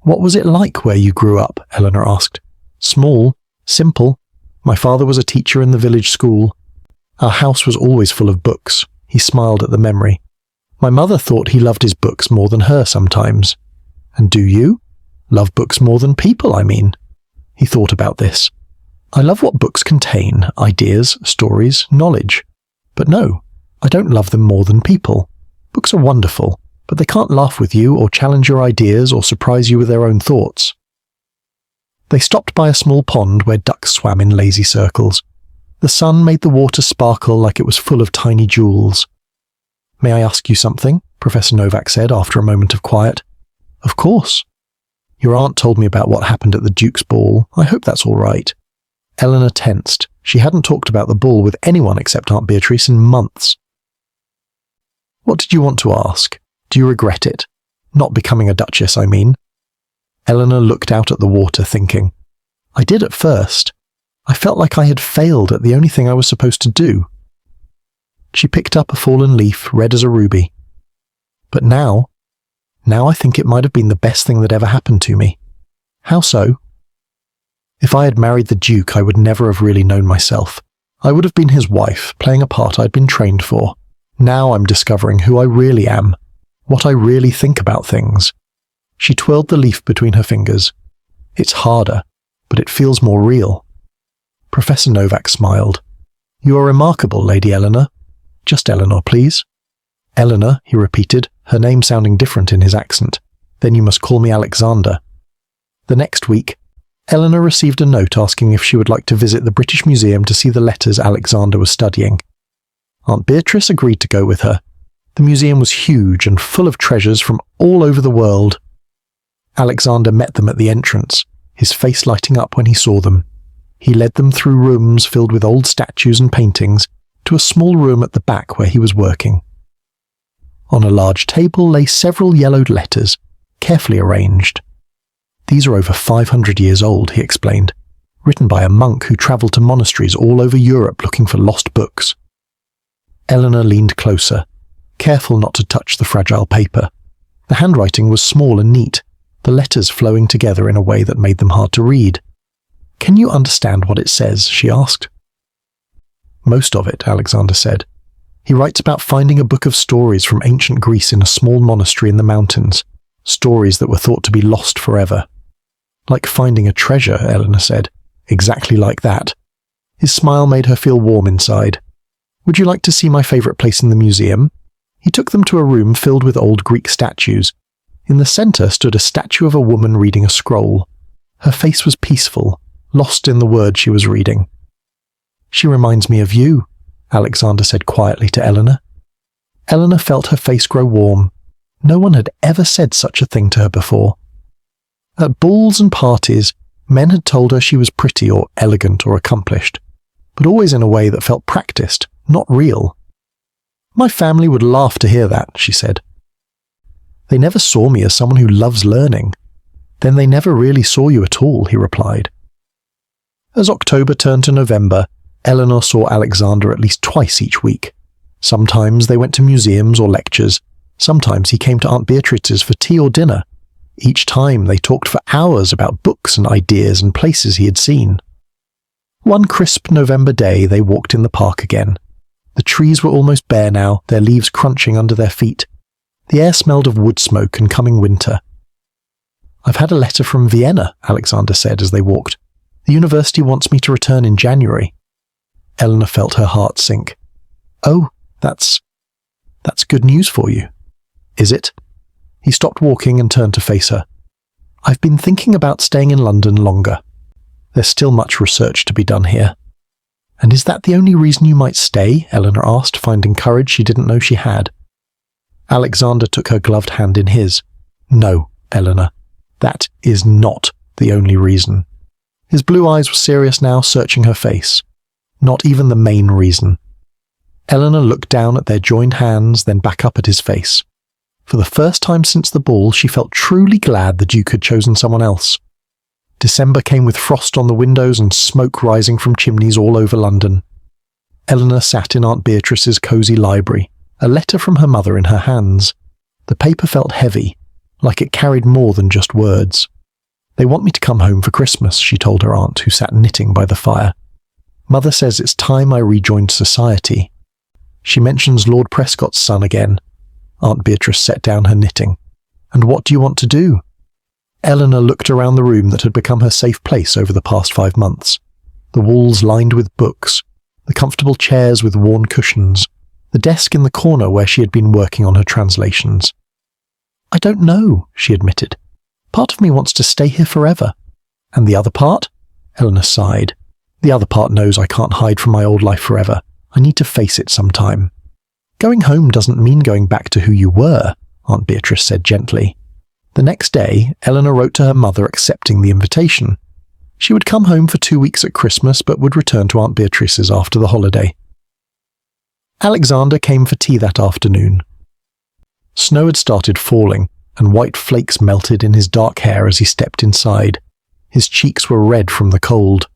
"What was it like where you grew up?" Eleanor asked. "Small, simple. My father was a teacher in the village school. Our house was always full of books." He smiled at the memory. "My mother thought he loved his books more than her sometimes." "And do you? Love books more than people, I mean?" He thought about this. "I love what books contain, ideas, stories, knowledge. But no, I don't love them more than people. Books are wonderful, but they can't laugh with you or challenge your ideas or surprise you with their own thoughts." They stopped by a small pond where ducks swam in lazy circles. The sun made the water sparkle like it was full of tiny jewels. "May I ask you something?" Professor Novak said after a moment of quiet. "Of course." "Your aunt told me about what happened at the Duke's ball. I hope that's all right." Eleanor tensed. She hadn't talked about the ball with anyone except Aunt Beatrice in months. "What did you want to ask? Do you regret it? Not becoming a duchess, I mean." Eleanor looked out at the water, thinking. "I did at first. I felt like I had failed at the only thing I was supposed to do." She picked up a fallen leaf, red as a ruby. "But now I think it might have been the best thing that ever happened to me." "How so?" "If I had married the Duke, I would never have really known myself. I would have been his wife, playing a part I'd been trained for. Now I'm discovering who I really am, what I really think about things." She twirled the leaf between her fingers. "It's harder, but it feels more real." Professor Novak smiled. "You are remarkable, Lady Eleanor." "Just Eleanor, please." "Eleanor," he repeated, her name sounding different in his accent. "Then you must call me Alexander." The next week, Eleanor received a note asking if she would like to visit the British Museum to see the letters Alexander was studying. Aunt Beatrice agreed to go with her. The museum was huge and full of treasures from all over the world. Alexander met them at the entrance, his face lighting up when he saw them. He led them through rooms filled with old statues and paintings to a small room at the back where he was working. On a large table lay several yellowed letters, carefully arranged. "These are over 500 years old," he explained, "written by a monk who travelled to monasteries all over Europe looking for lost books." Eleanor leaned closer, careful not to touch the fragile paper. The handwriting was small and neat, the letters flowing together in a way that made them hard to read. "Can you understand what it says?" she asked. "Most of it," Alexander said. "He writes about finding a book of stories from ancient Greece in a small monastery in the mountains, stories that were thought to be lost forever." "Like finding a treasure," Eleanor said. "Exactly like that." His smile made her feel warm inside. "Would you like to see my favourite place in the museum?" He took them to a room filled with old Greek statues. In the centre stood a statue of a woman reading a scroll. Her face was peaceful, lost in the words she was reading. "She reminds me of you," Alexander said quietly to Eleanor. Eleanor felt her face grow warm. No one had ever said such a thing to her before. At balls and parties, men had told her she was pretty or elegant or accomplished, but always in a way that felt practiced, not real. "My family would laugh to hear that," she said. "They never saw me as someone who loves learning." "Then they never really saw you at all," he replied. As October turned to November, Eleanor saw Alexander at least twice each week. Sometimes they went to museums or lectures. Sometimes he came to Aunt Beatrice's for tea or dinner. Each time they talked for hours about books and ideas and places he had seen. One crisp November day they walked in the park again. The trees were almost bare now, their leaves crunching under their feet. The air smelled of wood smoke and coming winter. "I've had a letter from Vienna," Alexander said as they walked. "The university wants me to return in January." Eleanor felt her heart sink. "Oh, that's good news for you." "Is it?" He stopped walking and turned to face her. "I've been thinking about staying in London longer. There's still much research to be done here." "And is that the only reason you might stay?" Eleanor asked, finding courage she didn't know she had. Alexander took her gloved hand in his. "No, Eleanor, that is not the only reason." His blue eyes were serious now, searching her face. "Not even the main reason." Eleanor looked down at their joined hands, then back up at his face. For the first time since the ball, she felt truly glad the Duke had chosen someone else. December came with frost on the windows and smoke rising from chimneys all over London. Eleanor sat in Aunt Beatrice's cosy library, a letter from her mother in her hands. The paper felt heavy, like it carried more than just words. "They want me to come home for Christmas," she told her aunt, who sat knitting by the fire. "Mother says it's time I rejoined society." She mentions Lord Prescott's son again. Aunt Beatrice set down her knitting. "And what do you want to do?" Eleanor looked around the room that had become her safe place over the past 5 months. The walls lined with books, the comfortable chairs with worn cushions, the desk in the corner where she had been working on her translations. "I don't know," she admitted. "Part of me wants to stay here forever." "And the other part?" Eleanor sighed. "The other part knows I can't hide from my old life forever. I need to face it sometime." "Going home doesn't mean going back to who you were," Aunt Beatrice said gently. The next day, Eleanor wrote to her mother accepting the invitation. She would come home for 2 weeks at Christmas, but would return to Aunt Beatrice's after the holiday. Alexander came for tea that afternoon. Snow had started falling, and white flakes melted in his dark hair as he stepped inside. His cheeks were red from the cold.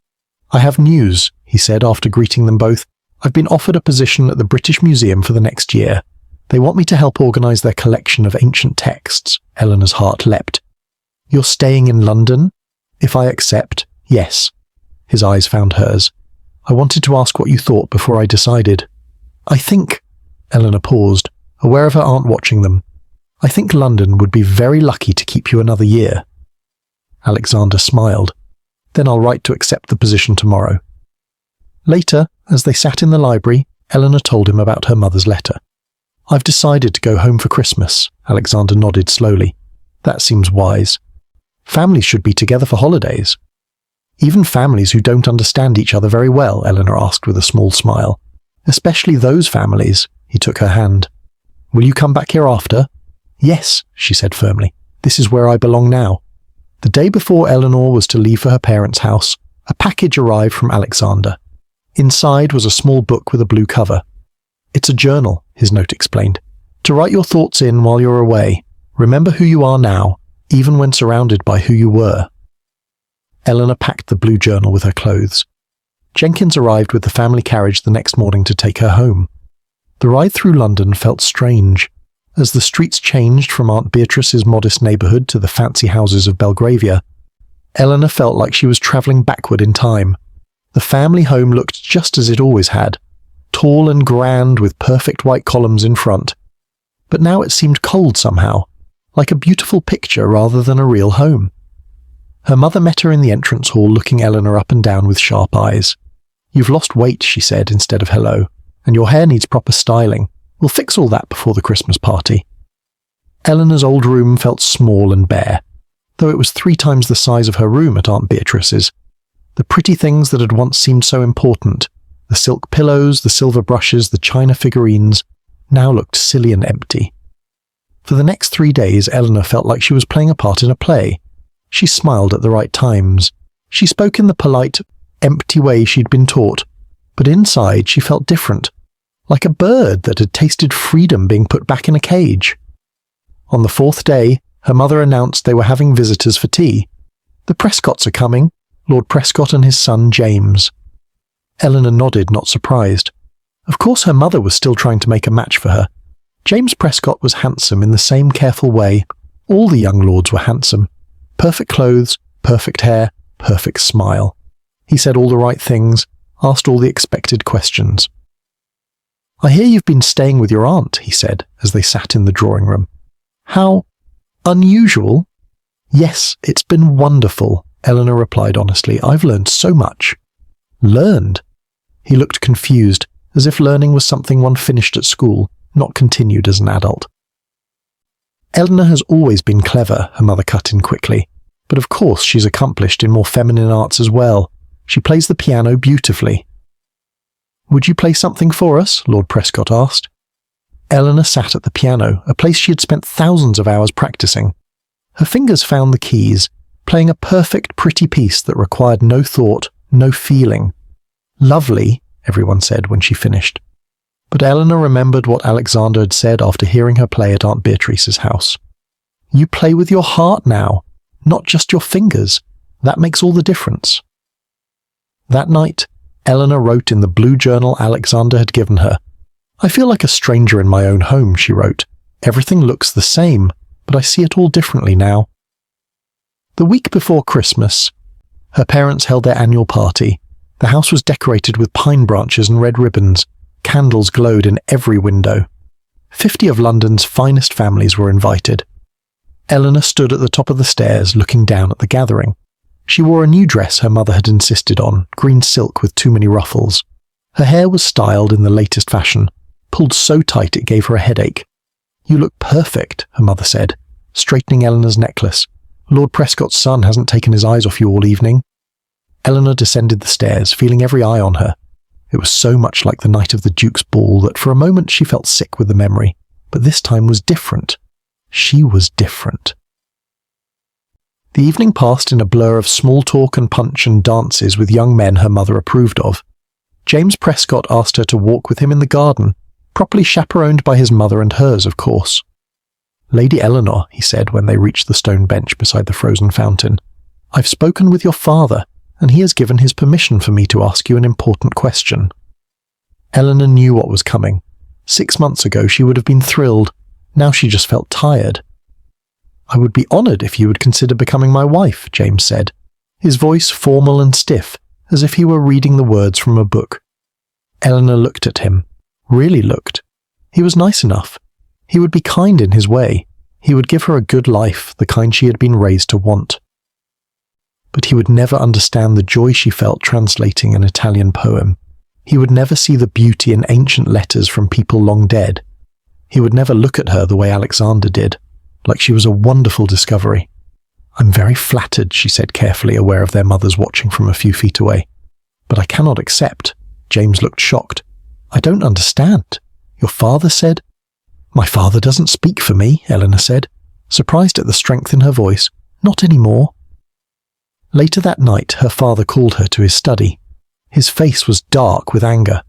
"I have news," he said after greeting them both. "I've been offered a position at the British Museum for the next year. They want me to help organise their collection of ancient texts." Eleanor's heart leapt. "You're staying in London?" "If I accept, yes." His eyes found hers. "I wanted to ask what you thought before I decided." "I think—" Eleanor paused, aware of her aunt watching them. "I think London would be very lucky to keep you another year." Alexander smiled. "Then I'll write to accept the position tomorrow." Later, as they sat in the library, Eleanor told him about her mother's letter. "I've decided to go home for Christmas," Alexander nodded slowly. "That seems wise. Families should be together for holidays." "Even families who don't understand each other very well?" Eleanor asked with a small smile. "Especially those families." He took her hand. "Will you come back here after?" "Yes," she said firmly. "This is where I belong now." The day before Eleanor was to leave for her parents' house, a package arrived from Alexander. Inside was a small book with a blue cover. "It's a journal," his note explained. "To write your thoughts in while you're away. Remember who you are now, even when surrounded by who you were." Eleanor packed the blue journal with her clothes. Jenkins arrived with the family carriage the next morning to take her home. The ride through London felt strange. As the streets changed from Aunt Beatrice's modest neighbourhood to the fancy houses of Belgravia, Eleanor felt like she was travelling backward in time. The family home looked just as it always had, tall and grand with perfect white columns in front. But now it seemed cold somehow, like a beautiful picture rather than a real home. Her mother met her in the entrance hall, looking Eleanor up and down with sharp eyes. "You've lost weight," she said instead of hello, "and your hair needs proper styling. We'll fix all that before the Christmas party." Eleanor's old room felt small and bare, though it was 3 times the size of her room at Aunt Beatrice's. The pretty things that had once seemed so important, the silk pillows, the silver brushes, the china figurines, now looked silly and empty. For the next 3 days, Eleanor felt like she was playing a part in a play. She smiled at the right times. She spoke in the polite, empty way she'd been taught, but inside she felt different, like a bird that had tasted freedom being put back in a cage. On the 4th day, her mother announced they were having visitors for tea. "The Prescotts are coming, Lord Prescott and his son James." Eleanor nodded, not surprised. Of course her mother was still trying to make a match for her. James Prescott was handsome in the same careful way. All the young lords were handsome. Perfect clothes, perfect hair, perfect smile. He said all the right things, asked all the expected questions. "I hear you've been staying with your aunt," he said, as they sat in the drawing room. "How unusual." "Yes, it's been wonderful," Eleanor replied honestly. "I've learned so much." "Learned?" He looked confused, as if learning was something one finished at school, not continued as an adult. "Eleanor has always been clever," her mother cut in quickly. "But of course she's accomplished in more feminine arts as well. She plays the piano beautifully." "Would you play something for us?" Lord Prescott asked. Eleanor sat at the piano, a place she had spent thousands of hours practicing. Her fingers found the keys, playing a perfect, pretty piece that required no thought, no feeling. "Lovely," everyone said when she finished. But Eleanor remembered what Alexander had said after hearing her play at Aunt Beatrice's house. You play with your heart now, not just your fingers. That makes all the difference. That night, Eleanor wrote in the blue journal Alexander had given her. I feel like a stranger in my own home, she wrote. Everything looks the same, but I see it all differently now. The week before Christmas, her parents held their annual party. The house was decorated with pine branches and red ribbons. Candles glowed in every window. 50 of London's finest families were invited. Eleanor stood at the top of the stairs, looking down at the gathering. She wore a new dress her mother had insisted on, green silk with too many ruffles. Her hair was styled in the latest fashion, pulled so tight it gave her a headache. You look perfect, her mother said, straightening Eleanor's necklace. Lord Prescott's son hasn't taken his eyes off you all evening. Eleanor descended the stairs, feeling every eye on her. It was so much like the night of the Duke's ball that for a moment she felt sick with the memory, but this time was different. She was different. The evening passed in a blur of small talk and punch and dances with young men her mother approved of. James Prescott asked her to walk with him in the garden, properly chaperoned by his mother and hers, of course. Lady Eleanor, he said when they reached the stone bench beside the frozen fountain, I've spoken with your father, and he has given his permission for me to ask you an important question. Eleanor knew what was coming. 6 months ago she would have been thrilled. Now she just felt tired. I would be honoured if you would consider becoming my wife, James said, his voice formal and stiff, as if he were reading the words from a book. Eleanor looked at him, really looked. He was nice enough. He would be kind in his way. He would give her a good life, the kind she had been raised to want. But he would never understand the joy she felt translating an Italian poem. He would never see the beauty in ancient letters from people long dead. He would never look at her the way Alexander did, like she was a wonderful discovery. I'm very flattered, she said carefully, aware of their mothers watching from a few feet away. But I cannot accept. James looked shocked. I don't understand. Your father said... My father doesn't speak for me, Eleanor said, surprised at the strength in her voice. Not anymore. Later that night, her father called her to his study. His face was dark with anger.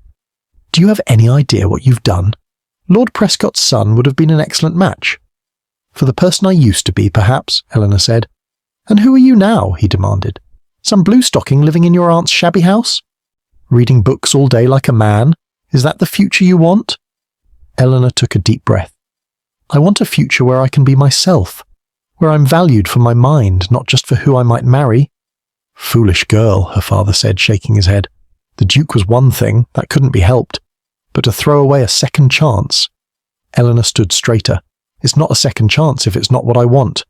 Do you have any idea what you've done? Lord Prescott's son would have been an excellent match. For the person I used to be, perhaps, Eleanor said. And who are you now? He demanded. Some blue-stocking living in your aunt's shabby house? Reading books all day like a man? Is that the future you want? Eleanor took a deep breath. I want a future where I can be myself, where I'm valued for my mind, not just for who I might marry. Foolish girl, her father said, shaking his head. The Duke was one thing, that couldn't be helped. But to throw away a second chance... Eleanor stood straighter. It's not a second chance if it's not what I want.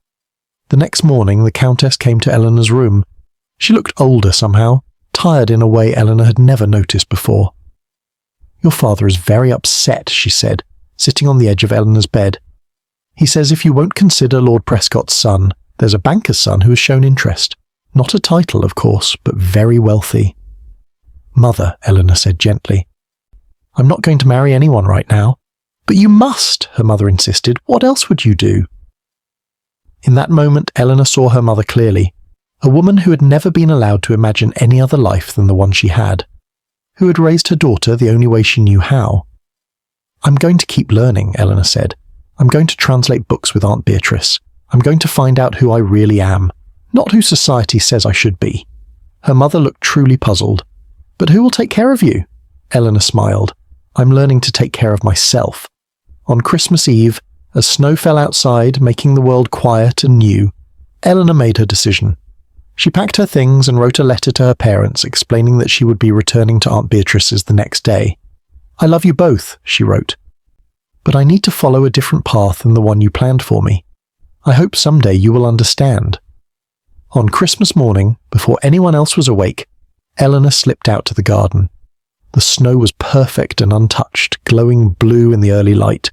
The next morning, the Countess came to Eleanor's room. She looked older somehow, tired in a way Eleanor had never noticed before. Your father is very upset, she said, sitting on the edge of Eleanor's bed. He says if you won't consider Lord Prescott's son, there's a banker's son who has shown interest. Not a title, of course, but very wealthy. Mother, Eleanor said gently. I'm not going to marry anyone right now. But you must, her mother insisted. What else would you do? In that moment, Eleanor saw her mother clearly, a woman who had never been allowed to imagine any other life than the one she had, who had raised her daughter the only way she knew how. I'm going to keep learning, Eleanor said. I'm going to translate books with Aunt Beatrice. I'm going to find out who I really am, not who society says I should be. Her mother looked truly puzzled. But who will take care of you? Eleanor smiled. I'm learning to take care of myself. On Christmas Eve, as snow fell outside, making the world quiet and new, Eleanor made her decision. She packed her things and wrote a letter to her parents explaining that she would be returning to Aunt Beatrice's the next day. I love you both, she wrote. But I need to follow a different path than the one you planned for me. I hope someday you will understand. On Christmas morning, before anyone else was awake, Eleanor slipped out to the garden. The snow was perfect and untouched, glowing blue in the early light.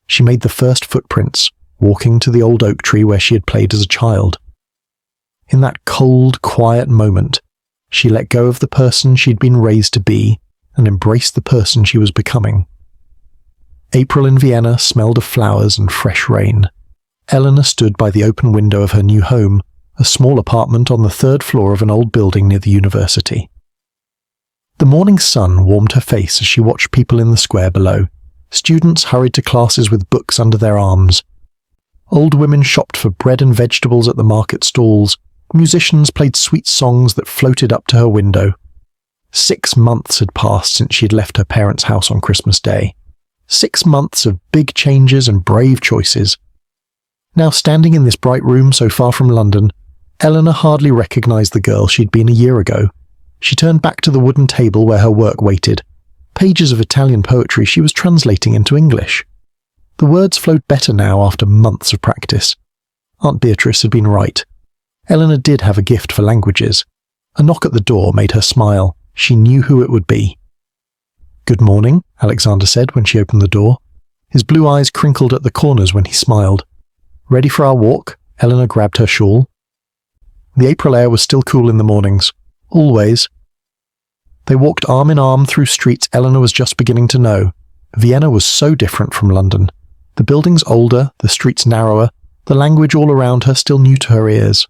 She made the first footprints, walking to the old oak tree where she had played as a child. In that cold, quiet moment, she let go of the person she'd been raised to be and embraced the person she was becoming. April in Vienna smelled of flowers and fresh rain. Eleanor stood by the open window of her new home, a small apartment on the 3rd floor of an old building near the university. The morning sun warmed her face as she watched people in the square below. Students hurried to classes with books under their arms. Old women shopped for bread and vegetables at the market stalls. Musicians played sweet songs that floated up to her window. 6 months had passed since she had left her parents' house on Christmas Day. 6 months of big changes and brave choices. Now standing in this bright room so far from London, Eleanor hardly recognised the girl she'd been a year ago. She turned back to the wooden table where her work waited. Pages of Italian poetry she was translating into English. The words flowed better now after months of practice. Aunt Beatrice had been right. Eleanor did have a gift for languages. A knock at the door made her smile. She knew who it would be. "Good morning," Alexander said when she opened the door. His blue eyes crinkled at the corners when he smiled. "Ready for our walk?" Eleanor grabbed her shawl. The April air was still cool in the mornings. Always. They walked arm in arm through streets Eleanor was just beginning to know. Vienna was so different from London. The buildings older, the streets narrower, the language all around her still new to her ears.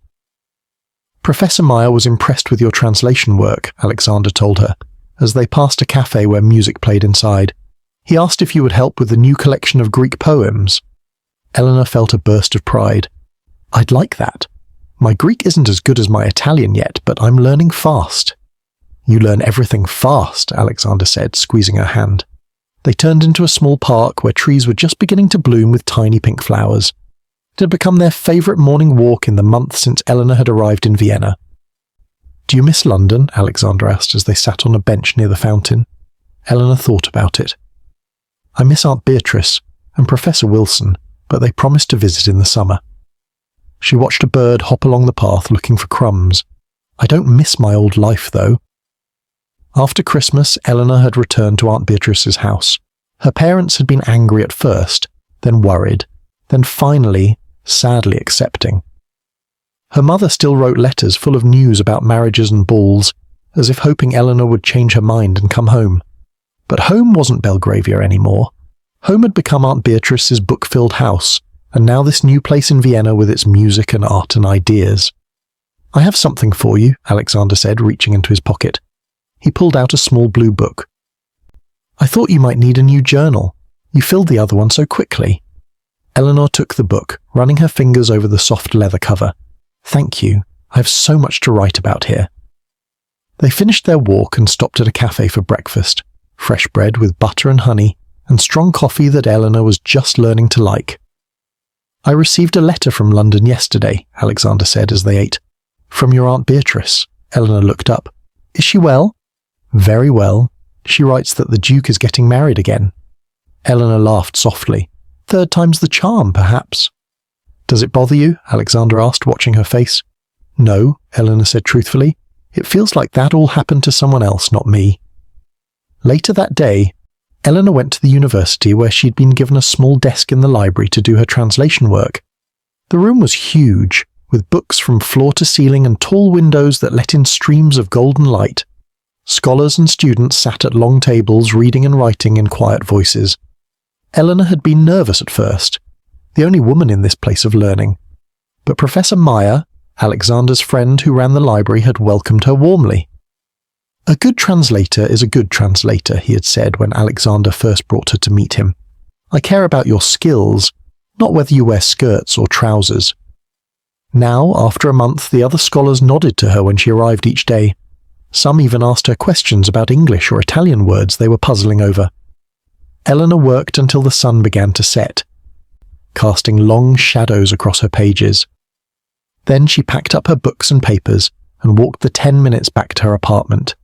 "Professor Meyer was impressed with your translation work," Alexander told her, as they passed a cafe where music played inside. "He asked if you would help with the new collection of Greek poems." Eleanor felt a burst of pride. "I'd like that. My Greek isn't as good as my Italian yet, but I'm learning fast." "You learn everything fast," Alexander said, squeezing her hand. They turned into a small park where trees were just beginning to bloom with tiny pink flowers. It had become their favourite morning walk in the month since Eleanor had arrived in Vienna. "Do you miss London?" Alexander asked as they sat on a bench near the fountain. Eleanor thought about it. "I miss Aunt Beatrice and Professor Wilson, but they promised to visit in the summer." She watched a bird hop along the path looking for crumbs. "I don't miss my old life, though." After Christmas, Eleanor had returned to Aunt Beatrice's house. Her parents had been angry at first, then worried, then finally, sadly accepting. Her mother still wrote letters full of news about marriages and balls, as if hoping Eleanor would change her mind and come home. But home wasn't Belgravia anymore. Home had become Aunt Beatrice's book-filled house, and now this new place in Vienna with its music and art and ideas. "I have something for you," Alexander said, reaching into his pocket. He pulled out a small blue book. "I thought you might need a new journal. You filled the other one so quickly." Eleanor took the book, running her fingers over the soft leather cover. "Thank you. I have so much to write about here." They finished their walk and stopped at a cafe for breakfast. Fresh bread with butter and honey, and strong coffee that Eleanor was just learning to like. "I received a letter from London yesterday," Alexander said as they ate. "From your Aunt Beatrice." Eleanor looked up. "Is she well?" "Very well. She writes that the Duke is getting married again." Eleanor laughed softly. "Third time's the charm, perhaps." "Does it bother you?" Alexander asked, watching her face. "No," Eleanor said truthfully. "It feels like that all happened to someone else, not me." Later that day, Eleanor went to the university where she'd been given a small desk in the library to do her translation work. The room was huge, with books from floor to ceiling and tall windows that let in streams of golden light. Scholars and students sat at long tables reading and writing in quiet voices. Eleanor had been nervous at first, the only woman in this place of learning. But Professor Meyer, Alexander's friend who ran the library, had welcomed her warmly. "A good translator is a good translator," he had said when Alexander first brought her to meet him. "I care about your skills, not whether you wear skirts or trousers." Now, after a month, the other scholars nodded to her when she arrived each day. Some even asked her questions about English or Italian words they were puzzling over. Eleanor worked until the sun began to set, casting long shadows across her pages. Then she packed up her books and papers and walked the 10 minutes back to her apartment.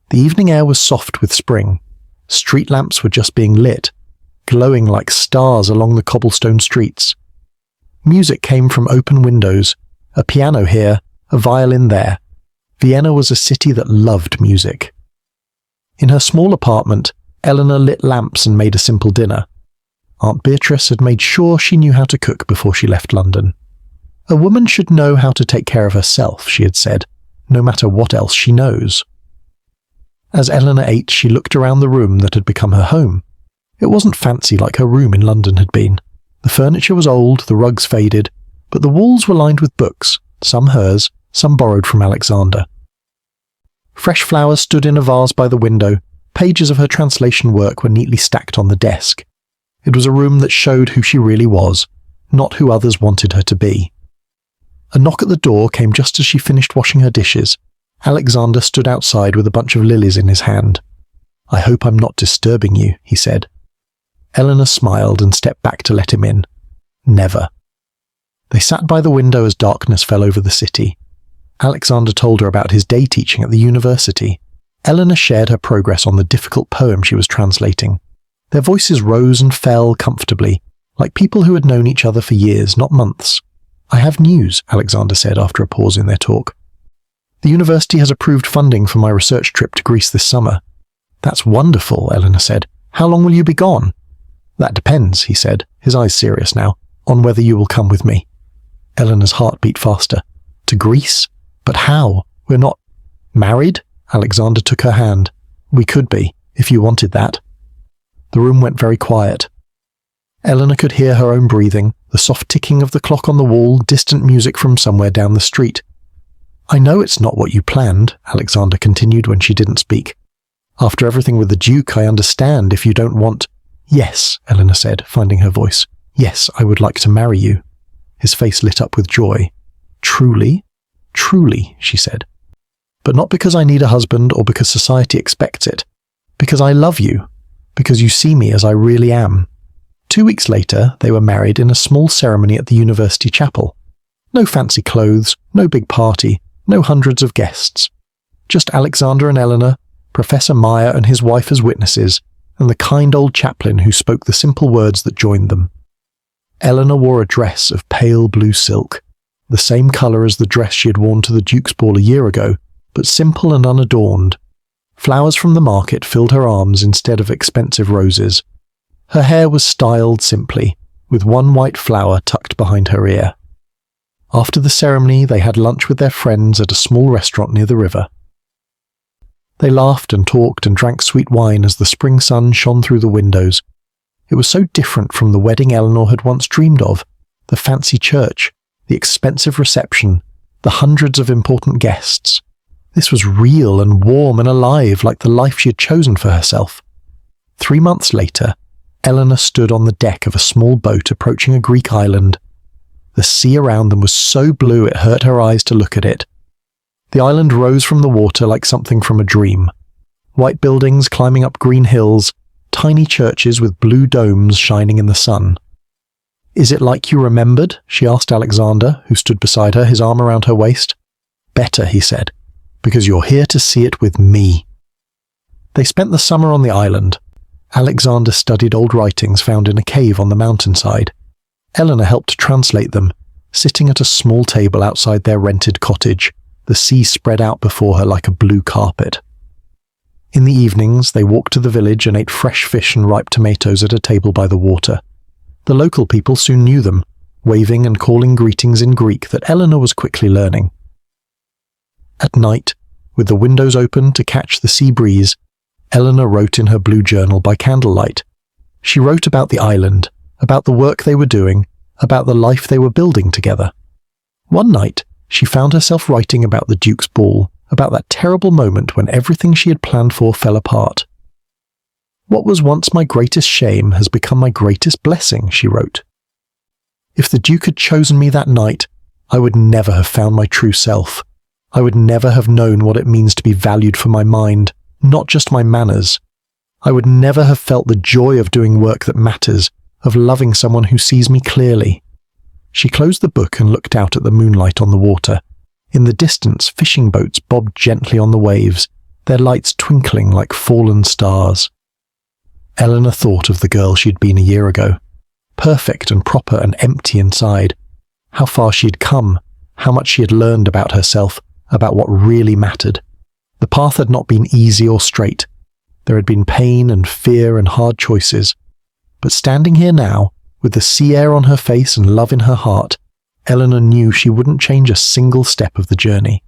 The evening air was soft with spring. Street lamps were just being lit, glowing like stars along the cobblestone streets. Music came from open windows, a piano here, a violin there. Vienna was a city that loved music. In her small apartment, Eleanor lit lamps and made a simple dinner. Aunt Beatrice had made sure she knew how to cook before she left London. "A woman should know how to take care of herself," she had said, "no matter what else she knows." As Eleanor ate, she looked around the room that had become her home. It wasn't fancy like her room in London had been. The furniture was old, the rugs faded, but the walls were lined with books, some hers, some borrowed from Alexander. Fresh flowers stood in a vase by the window. Pages of her translation work were neatly stacked on the desk. It was a room that showed who she really was, not who others wanted her to be. A knock at the door came just as she finished washing her dishes. Alexander stood outside with a bunch of lilies in his hand. "I hope I'm not disturbing you," he said. Eleanor smiled and stepped back to let him in. Never. They sat by the window as darkness fell over the city. Alexander told her about his day teaching at the university. Eleanor shared her progress on the difficult poem she was translating. Their voices rose and fell comfortably, like people who had known each other for years, not months. "I have news," Alexander said after a pause in their talk. "The university has approved funding for my research trip to Greece this summer." "That's wonderful," Eleanor said. "How long will you be gone?" "That depends," he said, his eyes serious now, "on whether you will come with me." Eleanor's heart beat faster. "To Greece? But how? We're not married?" Alexander took her hand. "We could be, if you wanted that." The room went very quiet. Eleanor could hear her own breathing, the soft ticking of the clock on the wall, distant music from somewhere down the street. "I know it's not what you planned," Alexander continued when she didn't speak. "After everything with the Duke, I understand if you don't want—" "Yes," Eleanor said, finding her voice. "Yes, I would like to marry you." His face lit up with joy. "Truly?" "Truly," she said. "But not because I need a husband or because society expects it. Because I love you. Because you see me as I really am." 2 weeks later, they were married in a small ceremony at the university chapel. No fancy clothes, no big party, no hundreds of guests. Just Alexander and Eleanor, Professor Meyer and his wife as witnesses, and the kind old chaplain who spoke the simple words that joined them. Eleanor wore a dress of pale blue silk, the same colour as the dress she had worn to the Duke's ball a year ago, but simple and unadorned. Flowers from the market filled her arms instead of expensive roses. Her hair was styled simply, with one white flower tucked behind her ear. After the ceremony, they had lunch with their friends at a small restaurant near the river. They laughed and talked and drank sweet wine as the spring sun shone through the windows. It was so different from the wedding Eleanor had once dreamed of, the fancy church, the expensive reception, the hundreds of important guests. This was real and warm and alive, like the life she had chosen for herself. 3 months later, Eleanor stood on the deck of a small boat approaching a Greek island. The sea around them was so blue it hurt her eyes to look at it. The island rose from the water like something from a dream. White buildings climbing up green hills, tiny churches with blue domes shining in the sun. "Is it like you remembered?" she asked Alexander, who stood beside her, his arm around her waist. "Better," he said, "because you're here to see it with me." They spent the summer on the island. Alexander studied old writings found in a cave on the mountainside. Eleanor helped to translate them, sitting at a small table outside their rented cottage, the sea spread out before her like a blue carpet. In the evenings, they walked to the village and ate fresh fish and ripe tomatoes at a table by the water. The local people soon knew them, waving and calling greetings in Greek that Eleanor was quickly learning. At night, with the windows open to catch the sea breeze, Eleanor wrote in her blue journal by candlelight. She wrote about the island, about the work they were doing, about the life they were building together. One night, she found herself writing about the Duke's ball, about that terrible moment when everything she had planned for fell apart. "What was once my greatest shame has become my greatest blessing," she wrote. "If the Duke had chosen me that night, I would never have found my true self. I would never have known what it means to be valued for my mind, not just my manners. I would never have felt the joy of doing work that matters, of loving someone who sees me clearly." She closed the book and looked out at the moonlight on the water. In the distance, fishing boats bobbed gently on the waves, their lights twinkling like fallen stars. Eleanor thought of the girl she had been a year ago, perfect and proper and empty inside. How far she had come, how much she had learned about herself, about what really mattered. The path had not been easy or straight. There had been pain and fear and hard choices. But standing here now, with the sea air on her face and love in her heart, Eleanor knew she wouldn't change a single step of the journey.